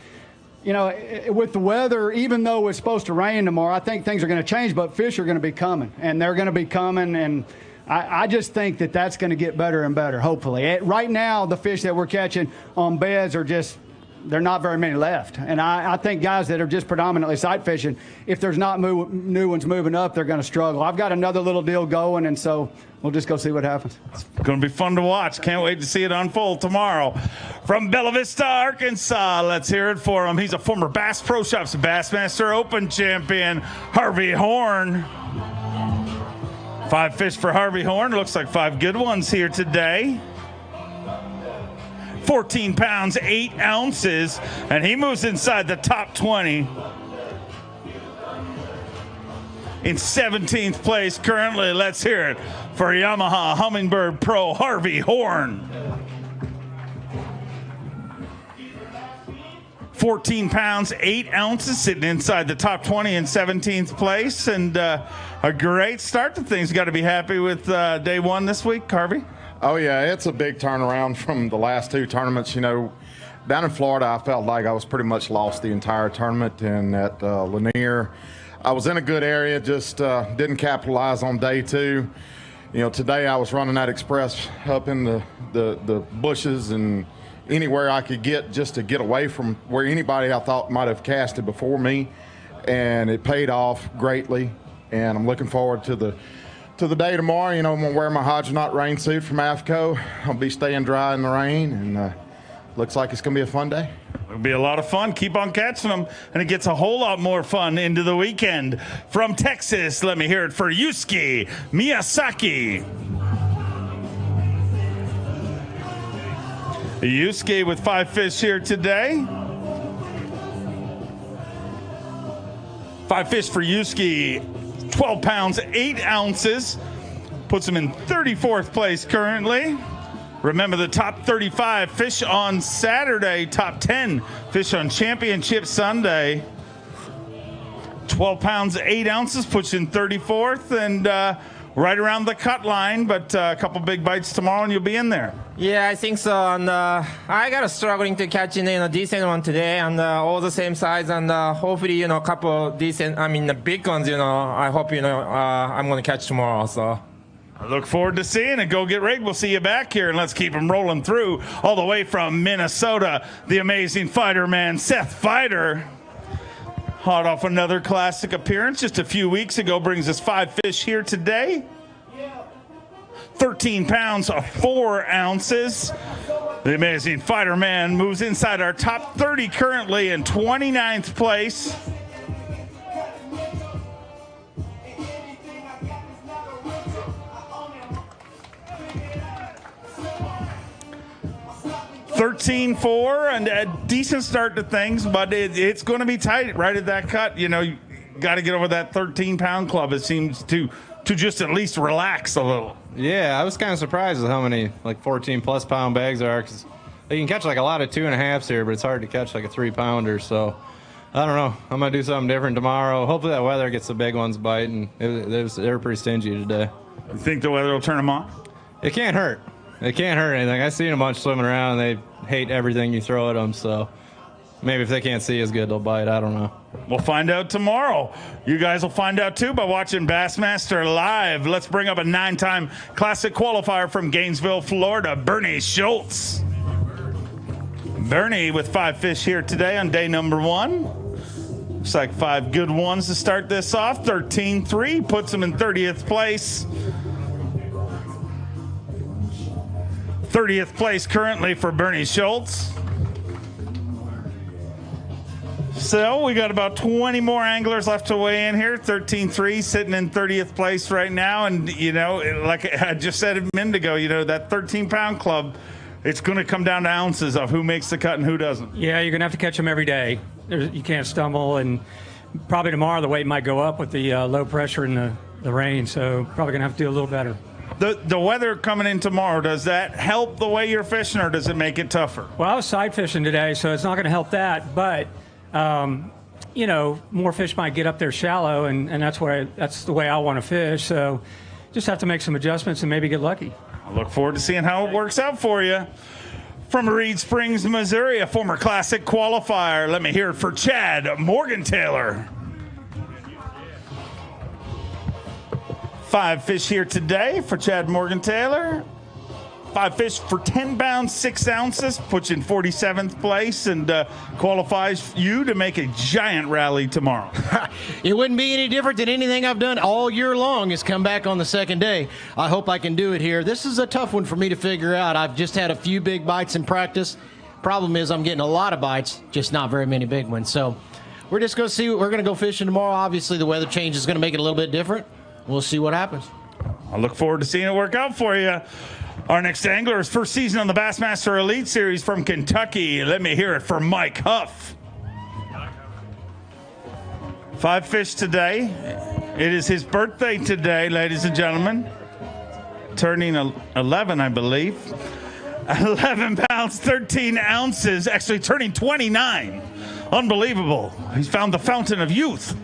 you know, with the weather, even though it's supposed to rain tomorrow, I think things are going to change, but fish are going to be coming, and they're going to be coming, and I just think that that's going to get better and better, hopefully. Right now, the fish that we're catching on beds are just, there are not very many left. And I think guys that are just predominantly sight fishing, if there's not new ones moving up, they're going to struggle. I've got another little deal going, and so we'll just go see what happens. It's going to be fun to watch. Can't wait to see it unfold tomorrow. From Bella Vista, Arkansas, let's hear it for him. He's a former Bass Pro Shops Bassmaster Open champion, Harvey Horn. 5 fish for Harvey Horn. Looks like 5 good ones here today. 14 pounds, 8 ounces, and he moves inside the top 20. In 17th place currently. Let's hear it for Yamaha Humminbird Pro, Harvey Horn. 14 pounds, 8 ounces, sitting inside the top 20 in 17th place, and a great start to things. Got to be happy with day 1 this week, Harvey. Oh, yeah, it's a big turnaround from the last 2 tournaments. You know, down in Florida, I felt like I was pretty much lost the entire tournament, and at Lanier, I was in a good area, just didn't capitalize on day 2. You know, today I was running that express up in the bushes and anywhere I could get just to get away from where anybody I thought might have casted before me, and it paid off greatly. And I'm looking forward to the day tomorrow. You know, I'm gonna wear my Hydronaut rain suit from AFCO. I'll be staying dry in the rain, and looks like it's gonna be a fun day. It'll be a lot of fun. Keep on catching them, and it gets a whole lot more fun into the weekend. From Texas, let me hear it for Yusuke Miyazaki. Yusuke with 5 fish here today. 5 fish for Yusuke, 12 pounds, 8 ounces. Puts him in 34th place currently. Remember the top 35 fish on Saturday, top 10 fish on Championship Sunday. 12 pounds, 8 ounces, puts you in 34th and right around the cut line, but a couple big bites tomorrow and you'll be in there. Yeah, I think so. And I got struggling to catch in a decent one today, and all the same size, and hopefully, a couple decent, the big ones, I hope, I'm going to catch tomorrow. So I look forward to seeing it. Go get rigged. We'll see you back here, and let's keep them rolling through all the way from Minnesota. The amazing fighter man, Seth Fighter. Hot off another classic appearance just a few weeks ago, brings us 5 fish here today. 13 pounds, 4 ounces. The amazing fighter man moves inside our top 30 currently in 29th place. $13.4 and a decent start to things, but it's going to be tight right at that cut. You got to get over that 13-pound club. It seems to just at least relax a little. Yeah, I was kind of surprised with how many 14-plus pound bags there are, because you can catch a lot of 2.5s here, but it's hard to catch a 3-pounder. So I don't know. I'm gonna do something different tomorrow. Hopefully that weather gets the big ones biting. They were pretty stingy today. You think the weather will turn them on? It can't hurt. It can't hurt anything. I've seen a bunch swimming around. They hate everything you throw at them. So maybe if they can't see as good, they'll bite. I don't know. We'll find out tomorrow. You guys will find out, too, by watching Bassmaster live. Let's bring up a 9-time Classic qualifier from Gainesville, Florida, Bernie Schultz. Bernie with 5 fish here today on day number 1. Looks like 5 good ones to start this off. 13-3 puts him in 30th place. 30th place currently for Bernie Schultz. So we got about 20 more anglers left to weigh in here. 13-3 sitting in 30th place right now. And, like I just said a minute ago, that 13-pound club, it's going to come down to ounces of who makes the cut and who doesn't. Yeah, you're going to have to catch them every day. You can't stumble. And probably tomorrow the weight might go up with the low pressure and the rain. So probably going to have to do a little better. The weather coming in tomorrow, does that help the way you're fishing or does it make it tougher? Well, I was side fishing today, so it's not going to help that. But more fish might get up there shallow, and that's the way I want to fish. So just have to make some adjustments and maybe get lucky. I look forward to seeing how it works out for you. From Reed Springs, Missouri, a former Classic qualifier. Let me hear it for Chad Morgentaler. 5 fish here today for Chad Morgentaler. 5 fish for 10 pounds, 6 ounces, puts you in 47th place and qualifies you to make a giant rally tomorrow. It wouldn't be any different than anything I've done all year long is come back on the second day. I hope I can do it here. This is a tough one for me to figure out. I've just had a few big bites in practice. Problem is I'm getting a lot of bites, just not very many big ones. So we're just going to see. We're going to go fishing tomorrow. Obviously the weather change is going to make it a little bit different. We'll see what happens. I look forward to seeing it work out for you. Our next angler is first season on the Bassmaster Elite Series from Kentucky. Let me hear it for Mike Huff. 5 fish today. It is his birthday today, ladies and gentlemen. Turning 11, I believe. 11 pounds, 13 ounces, actually turning 29. Unbelievable. He's found the fountain of youth.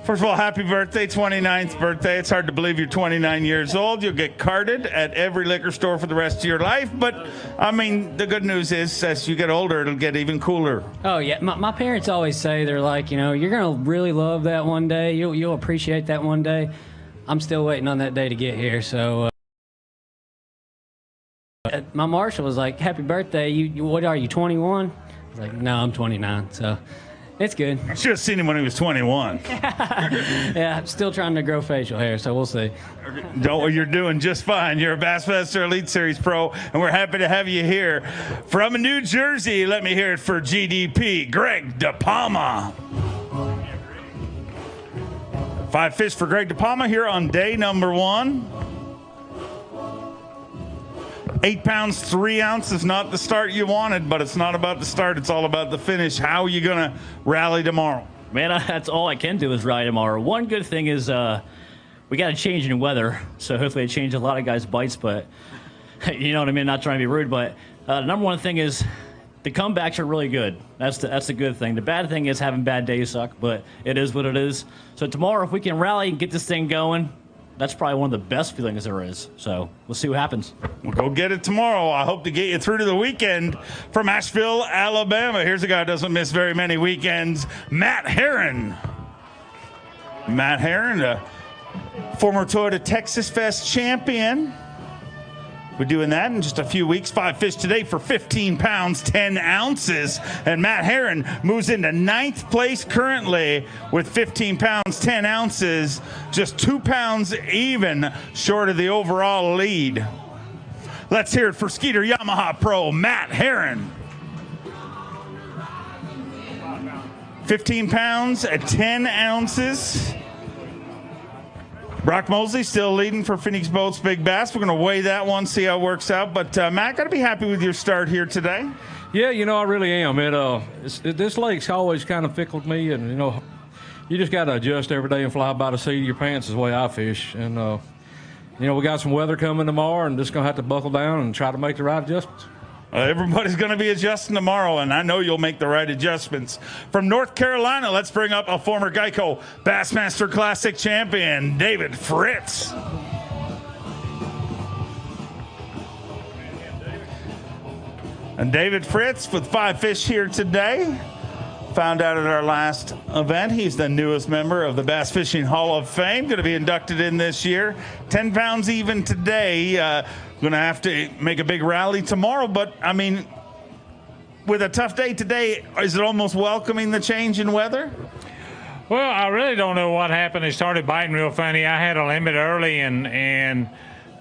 First of all, happy birthday, 29th birthday. It's hard to believe you're 29 years old. You'll get carded at every liquor store for the rest of your life. But, the good news is as you get older, it'll get even cooler. Oh, yeah. My parents always say, they're like, you're going to really love that one day. You'll appreciate that one day. I'm still waiting on that day to get here. So my marshal was like, happy birthday. You what are you, 21? I was like, no, I'm 29. So it's good. I should have seen him when he was 21. Yeah, still trying to grow facial hair, so we'll see. You're doing just fine. You're a Bassmaster Elite Series pro, and we're happy to have you here. From New Jersey, let me hear it for GDP, Greg DePalma. 5 fish for Greg DePalma here on day number 1. 8 pounds, 3 ounces, not the start you wanted, but it's not about the start. It's all about the finish. How are you going to rally tomorrow? Man, that's all I can do is rally tomorrow. One good thing is we got a change in weather, so hopefully it changed a lot of guys' bites, but you know what I mean, not trying to be rude, but the number one thing is the comebacks are really good. That's the good thing. The bad thing is having bad days suck, but it is what it is. So tomorrow, if we can rally and get this thing going, that's probably one of the best feelings there is. So we'll see what happens. We'll go get it tomorrow. I hope to get you through to the weekend from Asheville, Alabama. Here's a guy who doesn't miss very many weekends, Matt Herron. Matt Herron, a former Toyota Texas Fest champion. We're doing that in just a few weeks. 5 fish today for 15 pounds, 10 ounces. And Matt Herron moves into 9th place currently with 15 pounds, 10 ounces, just 2 pounds even short of the overall lead. Let's hear it for Skeeter Yamaha Pro, Matt Herron. 15 pounds at 10 ounces. Brock Mosley still leading for Phoenix Boats Big Bass. We're going to weigh that one, see how it works out. But, Matt, got to be happy with your start here today. Yeah, I really am. This lake's always kind of fickled me, and, you just got to adjust every day and fly by the seat of your pants is the way I fish. And, we got some weather coming tomorrow, and just going to have to buckle down and try to make the right adjustments. Everybody's going to be adjusting tomorrow, and I know you'll make the right adjustments. From North Carolina, let's bring up a former Geico Bassmaster Classic champion, David Fritz. And David Fritz with 5 fish here today. Found out at our last event, he's the newest member of the Bass Fishing Hall of Fame. Going to be inducted in this year. 10 pounds even today. Going to have to make a big rally tomorrow. But, with a tough day today, is it almost welcoming the change in weather? Well, I really don't know what happened. It started biting real funny. I had a limit early, and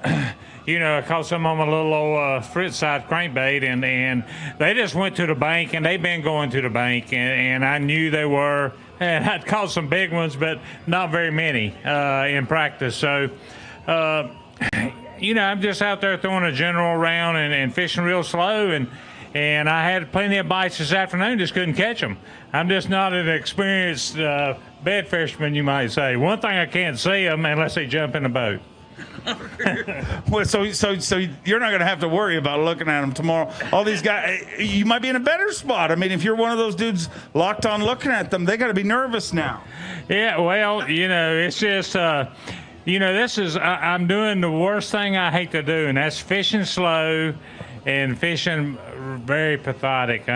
I caught some on my little old Fritz side crankbait, and they just went to the bank, and they've been going to the bank, and I knew they were. And I'd caught some big ones, but not very many in practice. So, I'm just out there throwing a general around and fishing real slow, and I had plenty of bites this afternoon, just couldn't catch them. I'm just not an experienced bed fisherman, you might say. One thing, I can't see them unless they jump in the boat. Well, so you're not going to have to worry about looking at them tomorrow. All these guys, you might be in a better spot. If you're one of those dudes locked on looking at them, they got to be nervous now. Yeah, well, it's just, I'm doing the worst thing I hate to do, and that's fishing slow and fishing very pathetic.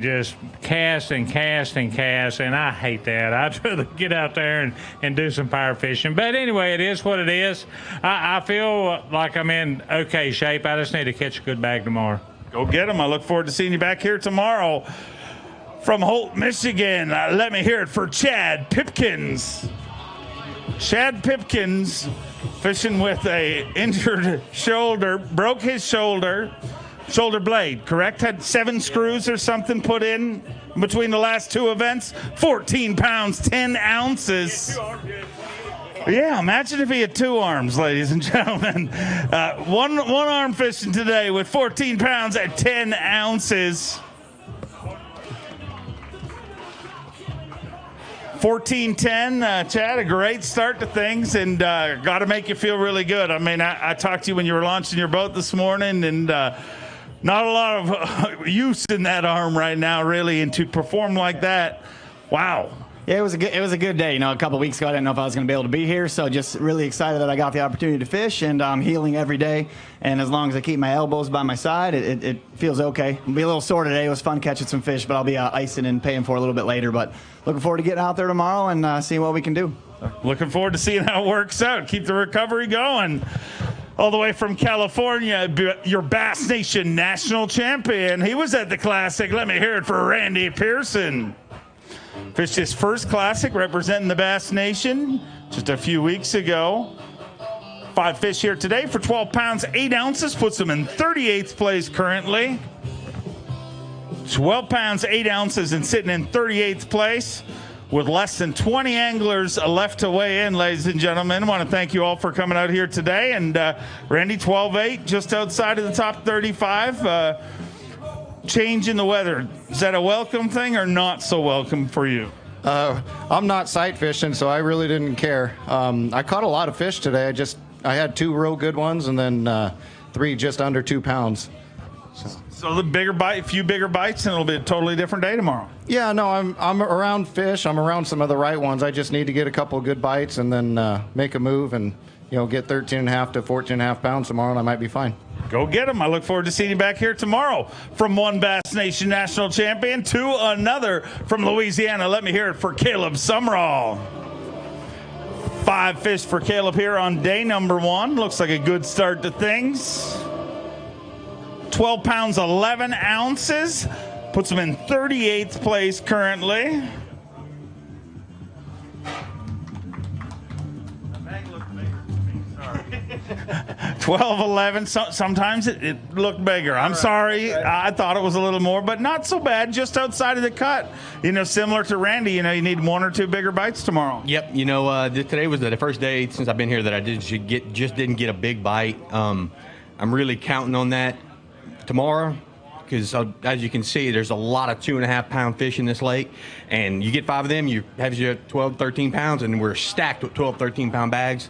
Just cast and cast and cast, and I hate that. I'd rather get out there and do some power fishing. But anyway, it is what it is. I feel like I'm in okay shape. I just need to catch a good bag tomorrow. Go get them. I look forward to seeing you back here tomorrow. From Holt, Michigan, let me hear it for Chad Pipkins. Chad Pipkins fishing with a injured shoulder, broke his shoulder blade, correct? Had 7 screws or something put in between the last 2 events. 14 pounds, 10 ounces. Yeah, imagine if he had 2 arms, ladies and gentlemen. One arm fishing today with 14 pounds at 10 ounces. 14-10, Chad, a great start to things, and got to make you feel really good. I talked to you when you were launching your boat this morning, and not a lot of use in that arm right now, really, and to perform like that, wow. Yeah, it was a good day. A couple of weeks ago, I didn't know if I was going to be able to be here, so just really excited that I got the opportunity to fish, and I'm healing every day. And as long as I keep my elbows by my side, it feels okay. I'll be a little sore today. It was fun catching some fish, but I'll be icing and paying for it a little bit later. But looking forward to getting out there tomorrow and seeing what we can do. Looking forward to seeing how it works out. Keep the recovery going. All the way from California, your Bass Nation national champion. He was at the Classic. Let me hear it for Randy Pearson. Fished his first Classic representing the Bass Nation just a few weeks ago. 5 fish here today for 12 pounds, 8 ounces. Puts him in 38th place currently. 12 pounds, 8 ounces and sitting in 38th place. with less than 20 anglers left to weigh in, ladies and gentlemen. I want to thank you all for coming out here today. And Randy, 12.8, just outside of the top 35. Change in the weather, is that a welcome thing or not so welcome for you? I'm not sight fishing, so I really didn't care. I caught a lot of fish today. I had 2 real good ones and then 3 just under 2 pounds. So the bigger bite, a few bigger bites, and it'll be a totally different day tomorrow. Yeah, no, I'm around fish. I'm around some of the right ones. I just need to get a couple of good bites and then make a move and get 13.5 to 14.5 pounds tomorrow, and I might be fine. Go get them. I look forward to seeing you back here tomorrow. From one Bass Nation national champion to another from Louisiana. Let me hear it for Caleb Summerall. 5 fish for Caleb here on day number 1. Looks like a good start to things. 12 pounds, 11 ounces. Puts him in 38th place currently. 12, 11. Sometimes it looked bigger. I'm sorry. I thought it was a little more, but not so bad. Just outside of the cut. Similar to Randy, you need 1 or 2 bigger bites tomorrow. Yep. Today was the first day since I've been here that I just didn't get a big bite. I'm really counting on that tomorrow because, as you can see, there's a lot of 2.5 pound fish in this lake, and you get 5 of them, you have your 12, 13 pounds, and we're stacked with 12, 13 pound bags.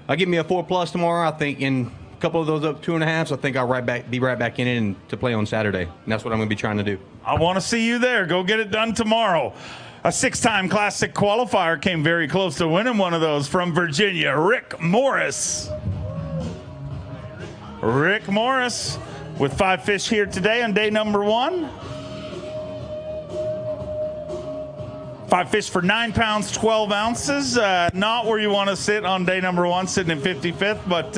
I'll give me a 4+ tomorrow. I think in a couple of those up 2.5s, I think I'll be right back in it and to play on Saturday. And that's what I'm going to be trying to do. I want to see you there. Go get it done tomorrow. A 6-time Classic qualifier came very close to winning one of those from Virginia, Rick Morris. Rick Morris with 5 fish here today on day number 1. 5 fish for 9 pounds, 12 ounces. Not where you want to sit on day number 1, sitting in 55th, but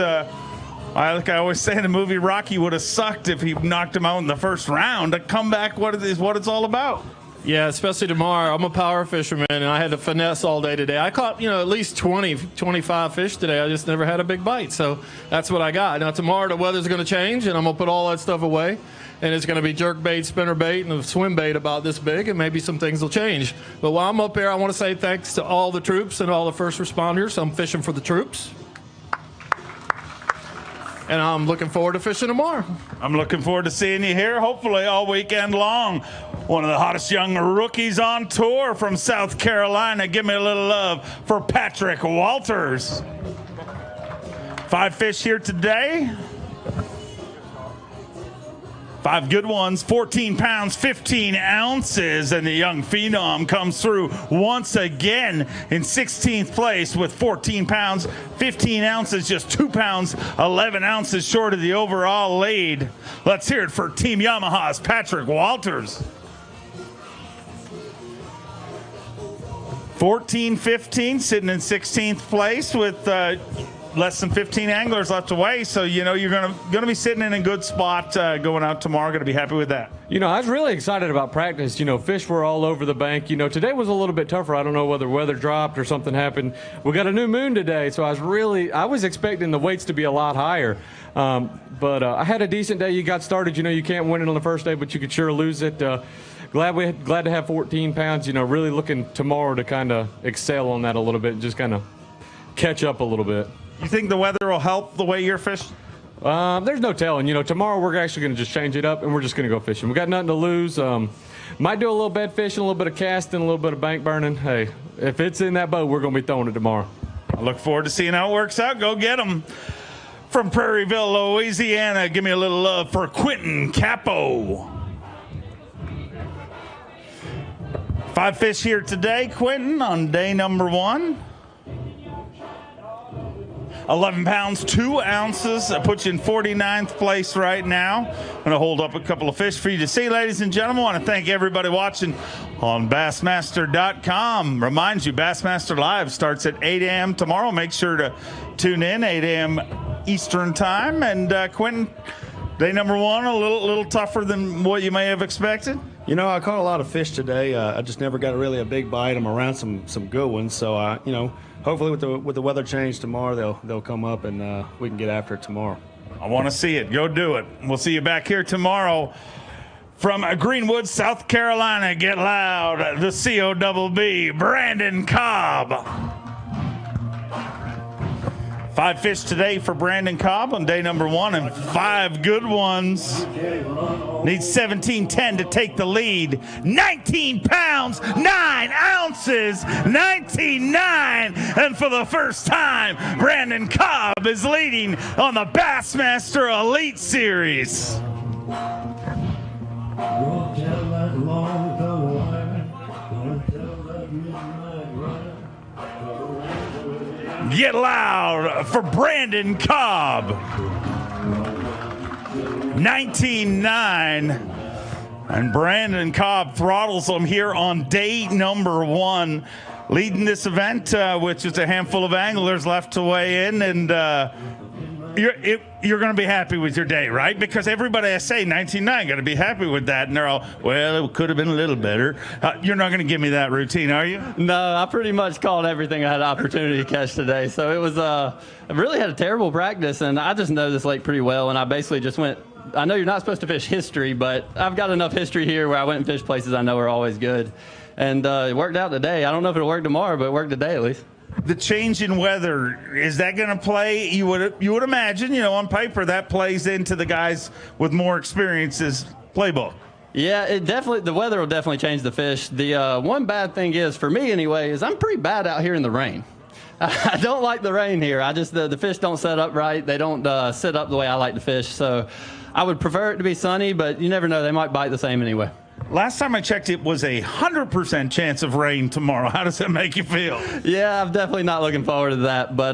like I always say in the movie, Rocky would have sucked if he knocked him out in the first round. A comeback, what it's all about. Yeah, especially tomorrow. I'm a power fisherman, and I had to finesse all day today. I caught, at least 20, 25 fish today. I just never had a big bite, so that's what I got. Now, tomorrow the weather's going to change, and I'm going to put all that stuff away, and it's going to be jerk bait, spinner bait, and a swim bait about this big, and maybe some things will change. But while I'm up here, I want to say thanks to all the troops and all the first responders. I'm fishing for the troops. And I'm looking forward to fishing tomorrow. I'm looking forward to seeing you here, hopefully all weekend long. One of the hottest young rookies on tour from South Carolina. Give me a little love for Patrick Walters. 5 fish here today. 5 good ones, 14 pounds, 15 ounces, and the young phenom comes through once again in 16th place with 14 pounds, 15 ounces, just 2 pounds, 11 ounces short of the overall lead. Let's hear it for Team Yamaha's Patrick Walters. 14-15, sitting in 16th place with less than 15 anglers left away, so you're gonna be sitting in a good spot going out tomorrow. Gonna be happy with that. I was really excited about practice. Fish were all over the bank. Today was a little bit tougher. I don't know whether weather dropped or something happened. We got a new moon today, so I was expecting the weights to be a lot higher. But I had a decent day. You got started. You can't win it on the first day, but you could sure lose it. Glad to have 14 pounds. Really looking tomorrow to kind of excel on that a little bit and just kind of catch up a little bit. You think the weather will help the way you're fishing? There's no telling. Tomorrow we're actually going to just change it up and we're just going to go fishing. We got nothing to lose. Might do a little bed fishing, a little bit of casting, a little bit of bank burning. Hey, if it's in that boat, we're going to be throwing it tomorrow. I look forward to seeing how it works out. Go get them. From Prairieville, Louisiana, give me a little love for Quentin Capo. 5 fish here today, Quentin, on day number 1. 11 pounds, 2 ounces. That puts you in 49th place right now. I'm going to hold up a couple of fish for you to see, ladies and gentlemen. I want to thank everybody watching on Bassmaster.com. Reminds you, Bassmaster Live starts at 8 a.m. tomorrow. Make sure to tune in, 8 a.m. Eastern Time. And Quentin, day number 1, a little tougher than what you may have expected. I caught a lot of fish today. I just never got really a big bite. I'm around some good ones. So, hopefully with the weather change tomorrow, they'll come up and we can get after it tomorrow. I want to see it. Go do it. We'll see you back here tomorrow From Greenwood, South Carolina, get loud, the COBB, Brandon Cobb. 5 fish today for Brandon Cobb on day number 1, and 5 good ones. Needs 17.10 to take the lead. 19 pounds, 9 ounces, 19.9. And for the first time, Brandon Cobb is leading on the Bassmaster Elite Series. Get loud for Brandon Cobb. 19.9. And Brandon Cobb throttles him here on day number 1, leading this event, which is a handful of anglers left to weigh in. And you're going to be happy with your day, right? Because everybody I say 19.9 going to be happy with that, and they're all, well, it could have been a little better. You're not going to give me that routine, are you? No, I pretty much caught everything I had an opportunity to catch today. So it was I really had a terrible practice, and I just know this lake pretty well, and I basically just went. I know you're not supposed to fish history, but I've got enough history here where I went and fished places I know are always good, and it worked out today. I don't know if it'll work tomorrow, but it worked today at least. The change in weather, is that going to play? You would imagine, on paper that plays into the guys with more experience's playbook. Yeah, the weather will definitely change the fish. The one bad thing is, for me anyway, is I'm pretty bad out here in the rain. I don't like the rain here. I just the fish don't set up right. They don't sit up the way I like to fish. So I would prefer it to be sunny, but you never know. They might bite the same anyway. Last time I checked, it was 100% chance of rain tomorrow. How does that make you feel? Yeah, I'm definitely not looking forward to that. But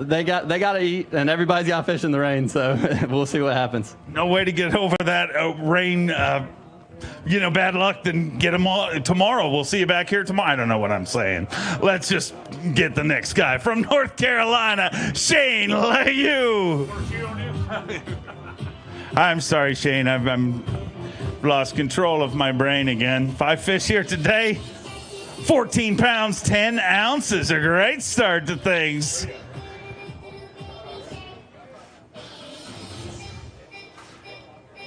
they got to eat, and everybody's got fish in the rain. So we'll see what happens. No way to get over that rain. Bad luck. Then get them all tomorrow. We'll see you back here tomorrow. I don't know what I'm saying. Let's just get the next guy from North Carolina, Shane Leyu. I'm sorry, Shane. I'm lost control of my brain again. 5 fish here today. 14 pounds, 10 ounces. A great start to things.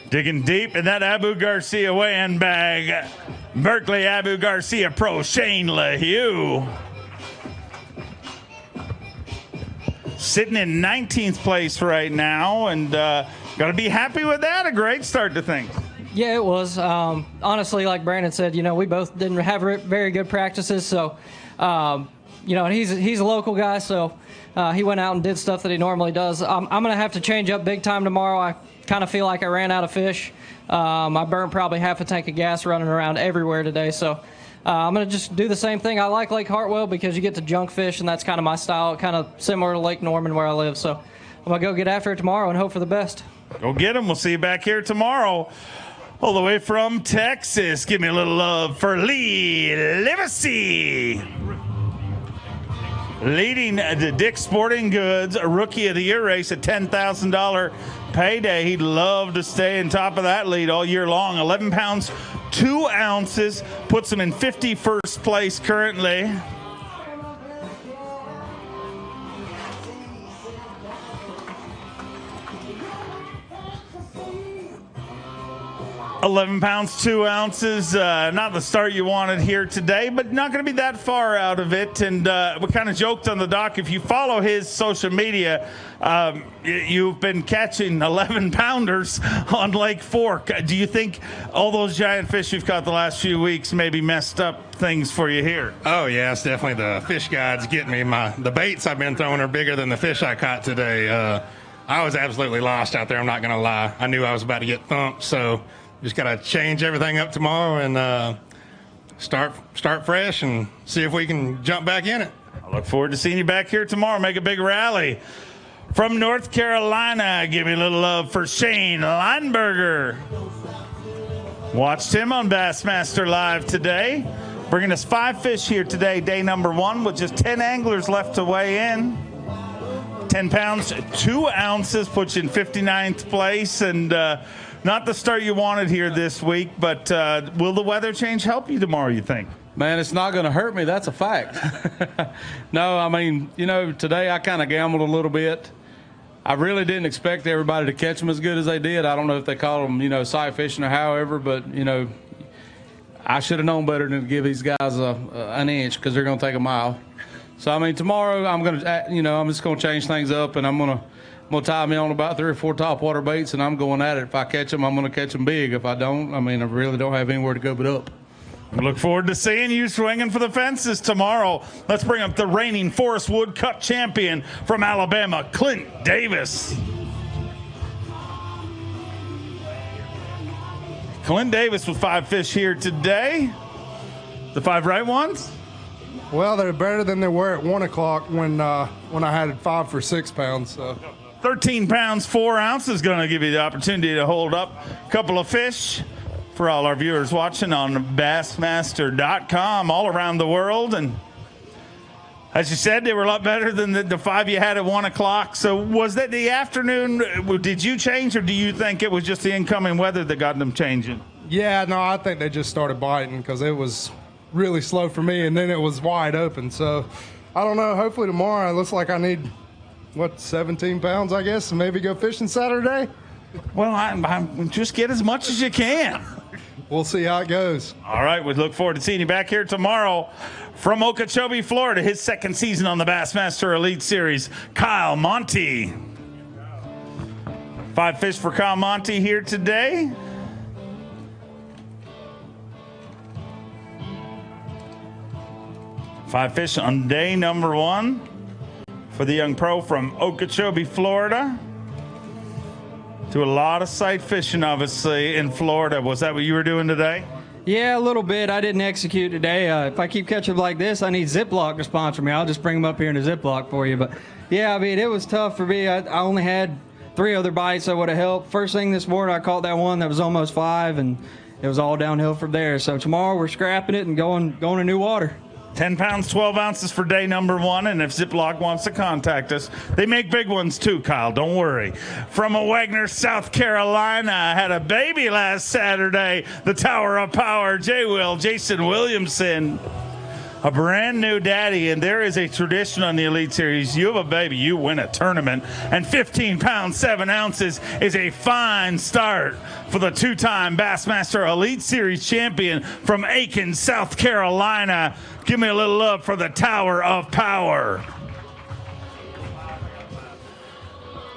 Digging deep in that Abu Garcia weigh-in bag. Berkeley Abu Garcia pro Shane Leyu. Sitting in 19th place right now, and got to be happy with that. A great start to things. Yeah, it was. Honestly, like Brandon said, we both didn't have very good practices. So, and he's a local guy, so he went out and did stuff that he normally does. I'm going to have to change up big time tomorrow. I kind of feel like I ran out of fish. I burned probably half a tank of gas running around everywhere today. So I'm going to just do the same thing. I like Lake Hartwell because you get to junk fish, and that's kind of my style, kind of similar to Lake Norman where I live. So I'm going to go get after it tomorrow and hope for the best. Go get him. We'll see you back here tomorrow. All the way from Texas, give me a little love for Lee Livesey. Leading the Dick's Sporting Goods Rookie of the Year race, a $10,000 payday. He'd love to stay on top of that lead all year long. 11 pounds, 2 ounces, puts him in 51st place currently. $11 pounds, 2 ounces. Not the start you wanted here today, but not going to be that far out of it. And we kind of joked on the dock. If you follow his social media, you've been catching 11-pounders on Lake Fork. Do you think all those giant fish you've caught the last few weeks maybe messed up things for you here? Oh, yeah, it's definitely the fish guides getting me. The baits I've been throwing are bigger than the fish I caught today. I was absolutely lost out there, I'm not going to lie. I knew I was about to get thumped, so just got to change everything up tomorrow and start fresh and see if we can jump back in it. I look forward to seeing you back here tomorrow. Make a big rally. From North Carolina, give me a little love for Shane Lineberger. Watched him on Bassmaster Live today. Bringing us 5 fish here today, day number 1, with just 10 anglers left to weigh in. 10 pounds, 2 ounces, puts you in 59th place. And not the start you wanted here this week, but will the weather change help you tomorrow, you think? Man, it's not going to hurt me. That's a fact. No, I mean, today I kind of gambled a little bit. I really didn't expect everybody to catch them as good as they did. I don't know if they called them, sight fishing or however, but, I should have known better than to give these guys an inch because they're going to take a mile. So, I mean, tomorrow I'm going to, I'm just going to change things up, and I'm going to tie me on about 3 or 4 topwater baits, and I'm going at it. If I catch them, I'm going to catch them big. If I don't, I really don't have anywhere to go but up. We look forward to seeing you swinging for the fences tomorrow. Let's bring up the reigning Forest Wood Cup champion from Alabama, Clint Davis. Clint Davis with 5 fish here today. The 5 right ones? Well, they're better than they were at 1 o'clock when I had 5 for 6 pounds. So 13 pounds, 4 ounces, going to give you the opportunity to hold up a couple of fish for all our viewers watching on Bassmaster.com all around the world. And as you said, they were a lot better than the 5 you had at 1 o'clock. So was that the afternoon? Did you change, or do you think it was just the incoming weather that got them changing? yeah, no, I think they just started biting because it was really slow for me, and then it was wide open. So I don't know. Hopefully tomorrow, it looks like I need 17 pounds, I guess, and maybe go fishing Saturday. Well, I'm just get as much as you can. We'll see how it goes. All right, we look forward to seeing you back here tomorrow from Okeechobee, Florida, his second season on the Bassmaster Elite Series, Kyle Monty. 5 fish for Kyle Monty here today. Five fish on day number 1 for the young pro from Okeechobee, Florida. Do a lot of sight fishing, obviously, in Florida. Was that what you were doing today? Yeah, a little bit. I didn't execute today. If I keep catching like this, I need Ziploc to sponsor me. I'll just bring them up here in a Ziploc for you. But, yeah, I mean, it was tough for me. I only had 3 other bites that would have helped. First thing this morning, I caught that one that was almost 5, and it was all downhill from there. So tomorrow we're scrapping it and going to new water. 10 pounds, 12 ounces for day number 1, and if Ziploc wants to contact us, they make big ones too, Kyle, don't worry. From Wagner, South Carolina, had a baby last Saturday, the Tower of Power, Jason Williamson. A brand new daddy, and there is a tradition on the Elite Series. You have a baby, you win a tournament, and 15 pounds, 7 ounces is a fine start for the 2-time Bassmaster Elite Series champion from Aiken, South Carolina. Give me a little love for the Tower of Power.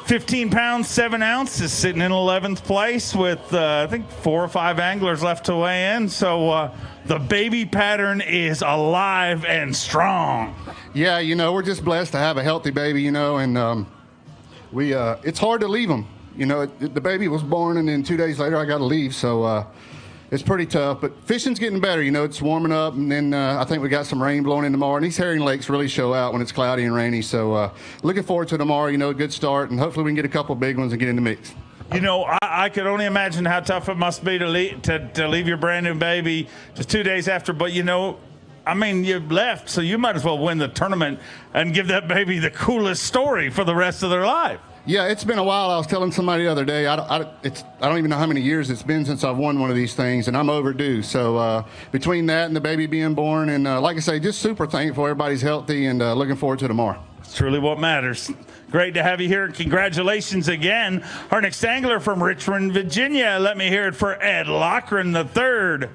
15 pounds, 7 ounces, sitting in 11th place with, I think, 4 or 5 anglers left to weigh in. So the baby pattern is alive and strong. Yeah, we're just blessed to have a healthy baby, and it's hard to leave them. The baby was born, and then 2 days later I got to leave, so it's pretty tough. But fishing's getting better, it's warming up, and then I think we got some rain blowing in tomorrow, and these herring lakes really show out when it's cloudy and rainy. So looking forward to tomorrow, a good start, and hopefully we can get a couple big ones and get in the mix. I could only imagine how tough it must be to leave your brand new baby just 2 days after. But, you left, so you might as well win the tournament and give that baby the coolest story for the rest of their life. Yeah, it's been a while. I was telling somebody the other day, I don't even know how many years it's been since I've won one of these things, and I'm overdue. So between that and the baby being born, and like I say, just super thankful everybody's healthy, and looking forward to tomorrow. It's truly what matters. Great to have you here. Congratulations again. Our next angler from Richmond, Virginia. Let me hear it for Ed Loughran III.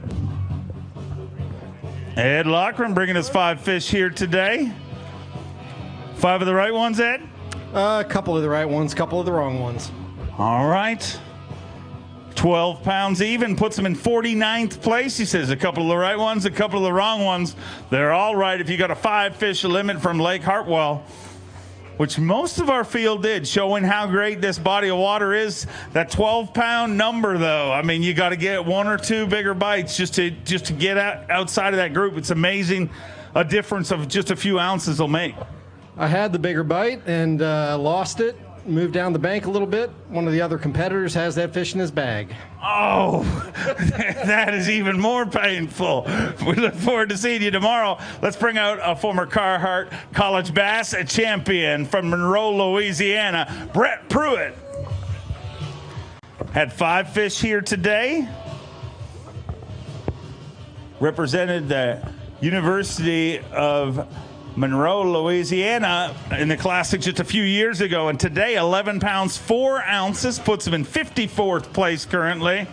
Ed Loughran bringing us 5 fish here today. 5 of the right ones, Ed? A couple of the right ones, couple of the wrong ones. All right. 12 pounds even, puts him in 49th place. He says a couple of the right ones, a couple of the wrong ones. They're all right if you got a 5 fish limit from Lake Hartwell, which most of our field did, showing how great this body of water is. That 12-pound number, though, you got to get 1 or 2 bigger bites just to get outside of that group. It's amazing a difference of just a few ounces will make. I had the bigger bite and lost it. Moved down the bank a little bit. One of the other competitors has that fish in his bag. Oh, that is even more painful. We look forward to seeing you tomorrow. Let's bring out a former Carhartt College Bass champion from Monroe, Louisiana, Brett Pruitt. Had 5 fish here today. Represented the University of Monroe, Louisiana, in the Classic just a few years ago. And today, 11 pounds, 4 ounces, puts him in 54th place currently.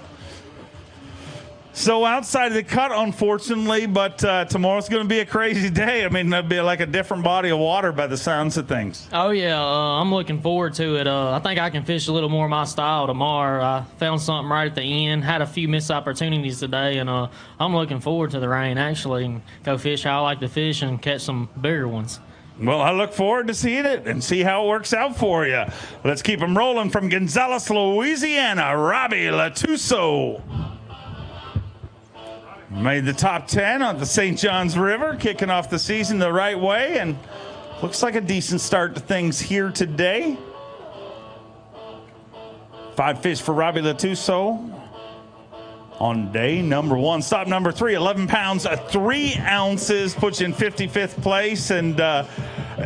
So outside of the cut, unfortunately, but tomorrow's going to be a crazy day. I mean, it'll be like a different body of water by the sounds of things. Oh, yeah, I'm looking forward to it. I think I can fish a little more my style tomorrow. I found something right at the end, had a few missed opportunities today, and I'm looking forward to the rain, actually, and go fish how I like to fish and catch some bigger ones. Well, I look forward to seeing it and see how it works out for you. Let's keep them rolling from Gonzales, Louisiana, Robbie Latuso. Made the top 10 on the St. Johns River, kicking off the season the right way, and looks like a decent start to things here today. 5 fish for Robbie Latuso on day number 1. Stop number 3, 11 pounds, 3 ounces, puts you in 55th place. And,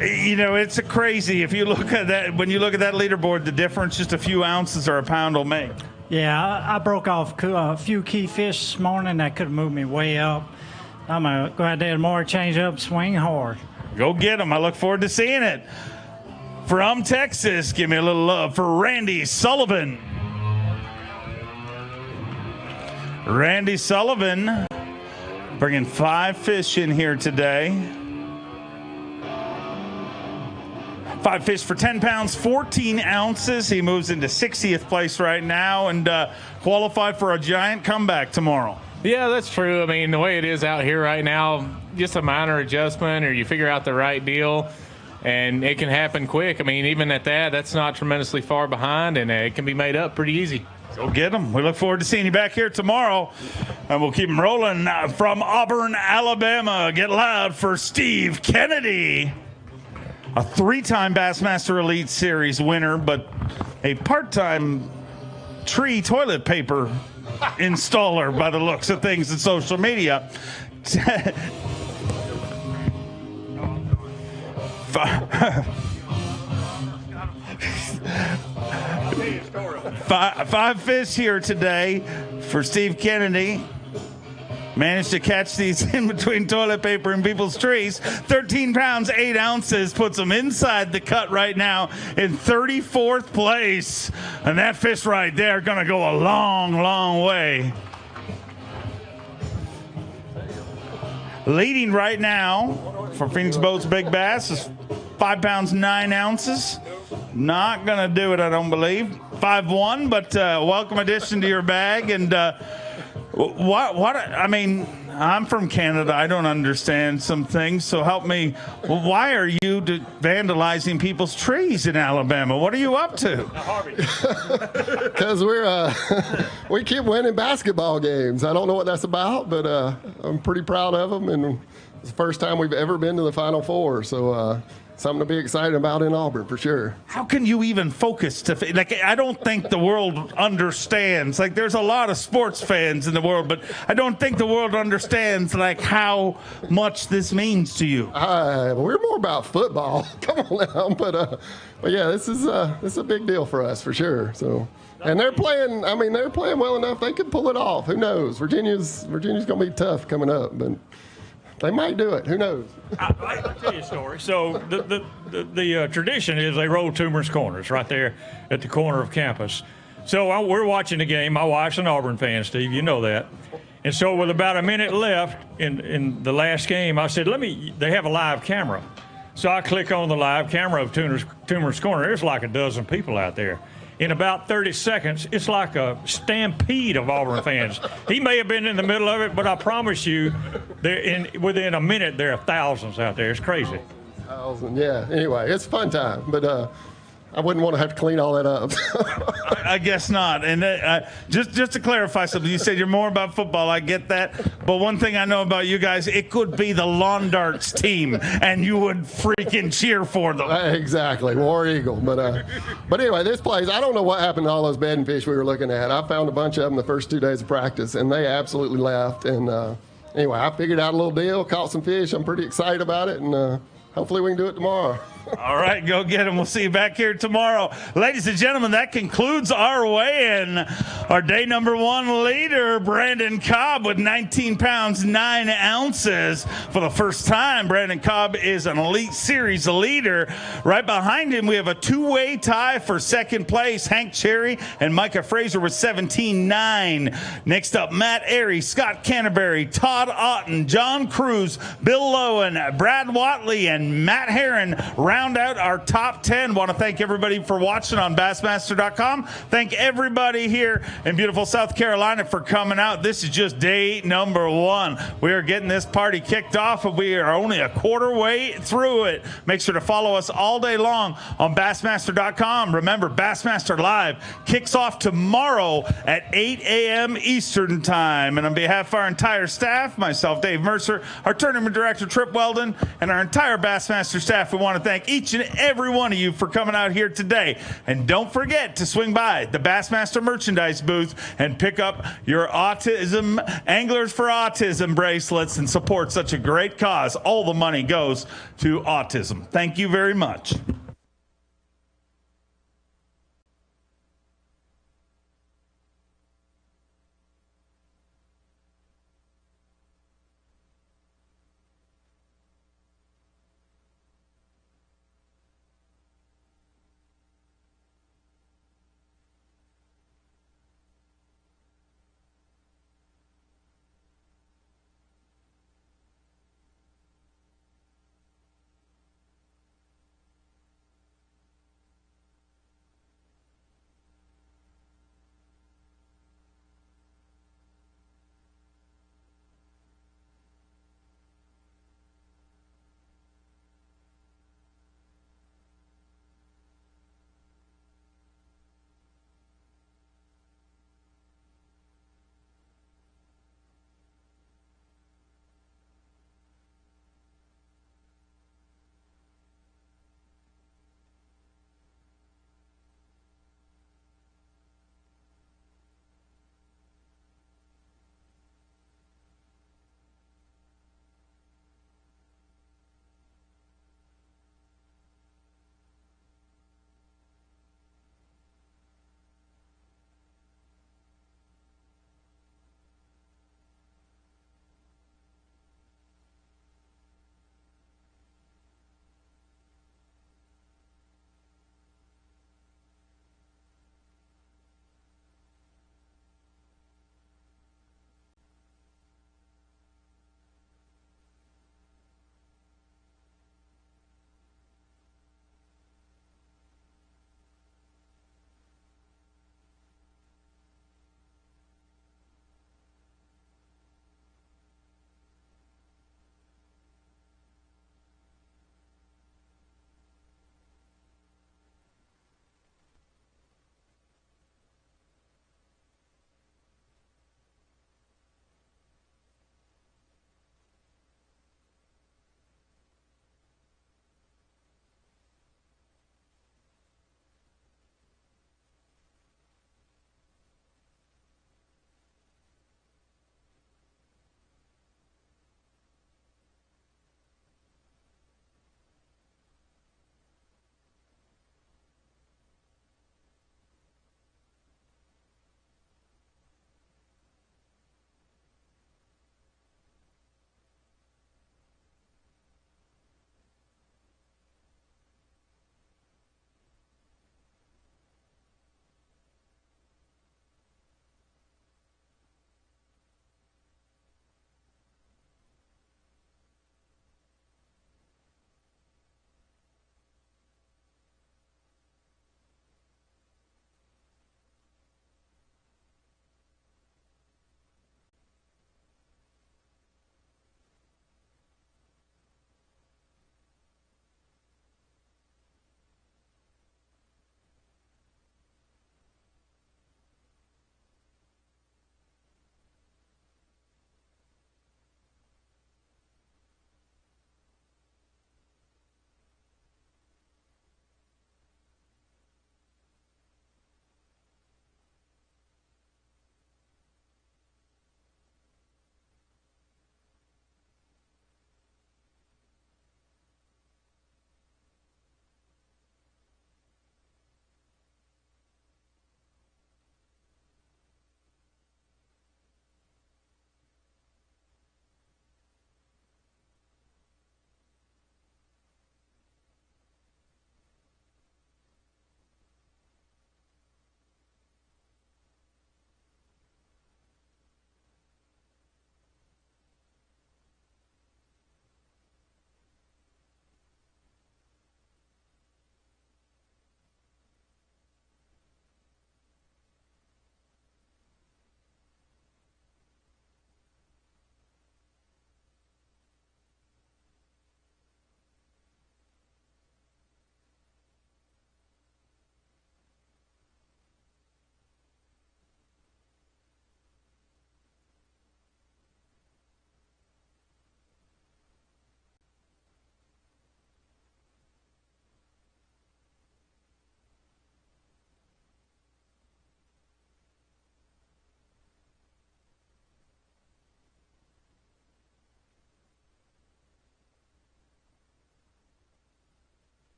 you know, it's crazy. If you look at that, when you look at that leaderboard, the difference, just a few ounces or a pound will make. Yeah, I broke off a few key fish this morning that could have moved me way up. I'm going to go out there tomorrow, change up, swing hard. Go get them. I look forward to seeing it. From Texas, give me a little love for Randy Sullivan. Randy Sullivan bringing 5 fish in here today. 5 fish for 10 pounds, 14 ounces. He moves into 60th place right now and qualified for a giant comeback tomorrow. Yeah, that's true. I mean, the way it is out here right now, just a minor adjustment or you figure out the right deal, and it can happen quick. I mean, even at that, that's not tremendously far behind, and it can be made up pretty easy. Go get them. We look forward to seeing you back here tomorrow, and we'll keep them rolling. From Auburn, Alabama, get loud for Steve Kennedy. A 3-time Bassmaster Elite Series winner, but a part-time tree toilet paper installer by the looks of things in social media. Five fish here today for Steve Kennedy. Managed to catch these in between toilet paper and people's trees. 13 pounds, 8 ounces puts them inside the cut right now in 34th place. And that fish right there going to go a long, long way. Leading right now for Phoenix Boats Big Bass is 5 pounds, 9 ounces. Not going to do it, I don't believe. 5-1, but welcome addition to your bag. And what I mean, I'm from Canada. I don't understand some things, so help me. Why are you vandalizing people's trees in Alabama? What are you up to? Because we keep winning basketball games. I don't know what that's about, but I'm pretty proud of them, and it's the first time we've ever been to the Final Four, so something to be excited about in Auburn for sure. How can you even focus I don't think the world understands. Like, there's a lot of sports fans in the world, but I don't think the world understands how much this means to you. We're more about football. Come on now, but yeah, this is a big deal for us for sure. So, and they're playing. I mean, they're playing well enough. They could pull it off. Who knows? Virginia's going to be tough coming up, but they might do it. Who knows? I'll tell you a story. So the tradition is they roll Toomer's Corners right there at the corner of campus. So we're watching the game. My wife's an Auburn fan, Steve. You know that. And so with about a minute left in the last game, I said, they have a live camera. So I click on the live camera of Toomer's Corner. There's like a dozen people out there. In about 30 seconds, it's like a stampede of Auburn fans. He may have been in the middle of it, but I promise you, within a minute, there are thousands out there. It's crazy. Yeah. Anyway, it's a fun time, but I wouldn't want to have to clean all that up. I guess not. And just to clarify something, you said you're more about football. I get that. But one thing I know about you guys, it could be the lawn darts team, and you would freaking cheer for them. Exactly. War Eagle. But anyway, this place, I don't know what happened to all those bedding fish we were looking at. I found a bunch of them the first 2 days of practice, and they absolutely left. And anyway, I figured out a little deal, caught some fish. I'm pretty excited about it, and hopefully we can do it tomorrow. All right, go get him. We'll see you back here tomorrow. Ladies and gentlemen, that concludes our weigh-in. Our day number 1 leader, Brandon Cobb, with 19 pounds, 9 ounces. For the first time, Brandon Cobb is an Elite Series leader. Right behind him, we have a 2-way tie for second place. Hank Cherry and Micah Fraser with 17.9. Next up, Matt Airy, Scott Canterbury, Todd Otten, John Cruz, Bill Lowen, Brad Watley, and Matt Herron round out our top 10. Want to thank everybody for watching on Bassmaster.com. Thank everybody here in beautiful South Carolina for coming out. This is just day number 1. We are getting this party kicked off, and we are only a quarter way through it. Make sure to follow us all day long on Bassmaster.com. Remember, Bassmaster Live kicks off tomorrow at 8 a.m. Eastern Time. And on behalf of our entire staff, myself, Dave Mercer, our tournament director, Trip Weldon, and our entire Bassmaster staff, we want to thank each and every one of you for coming out here today. And don't forget to swing by the Bassmaster merchandise booth and pick up your Autism Anglers for Autism bracelets and support such a great cause. All the money goes to autism. Thank you very much.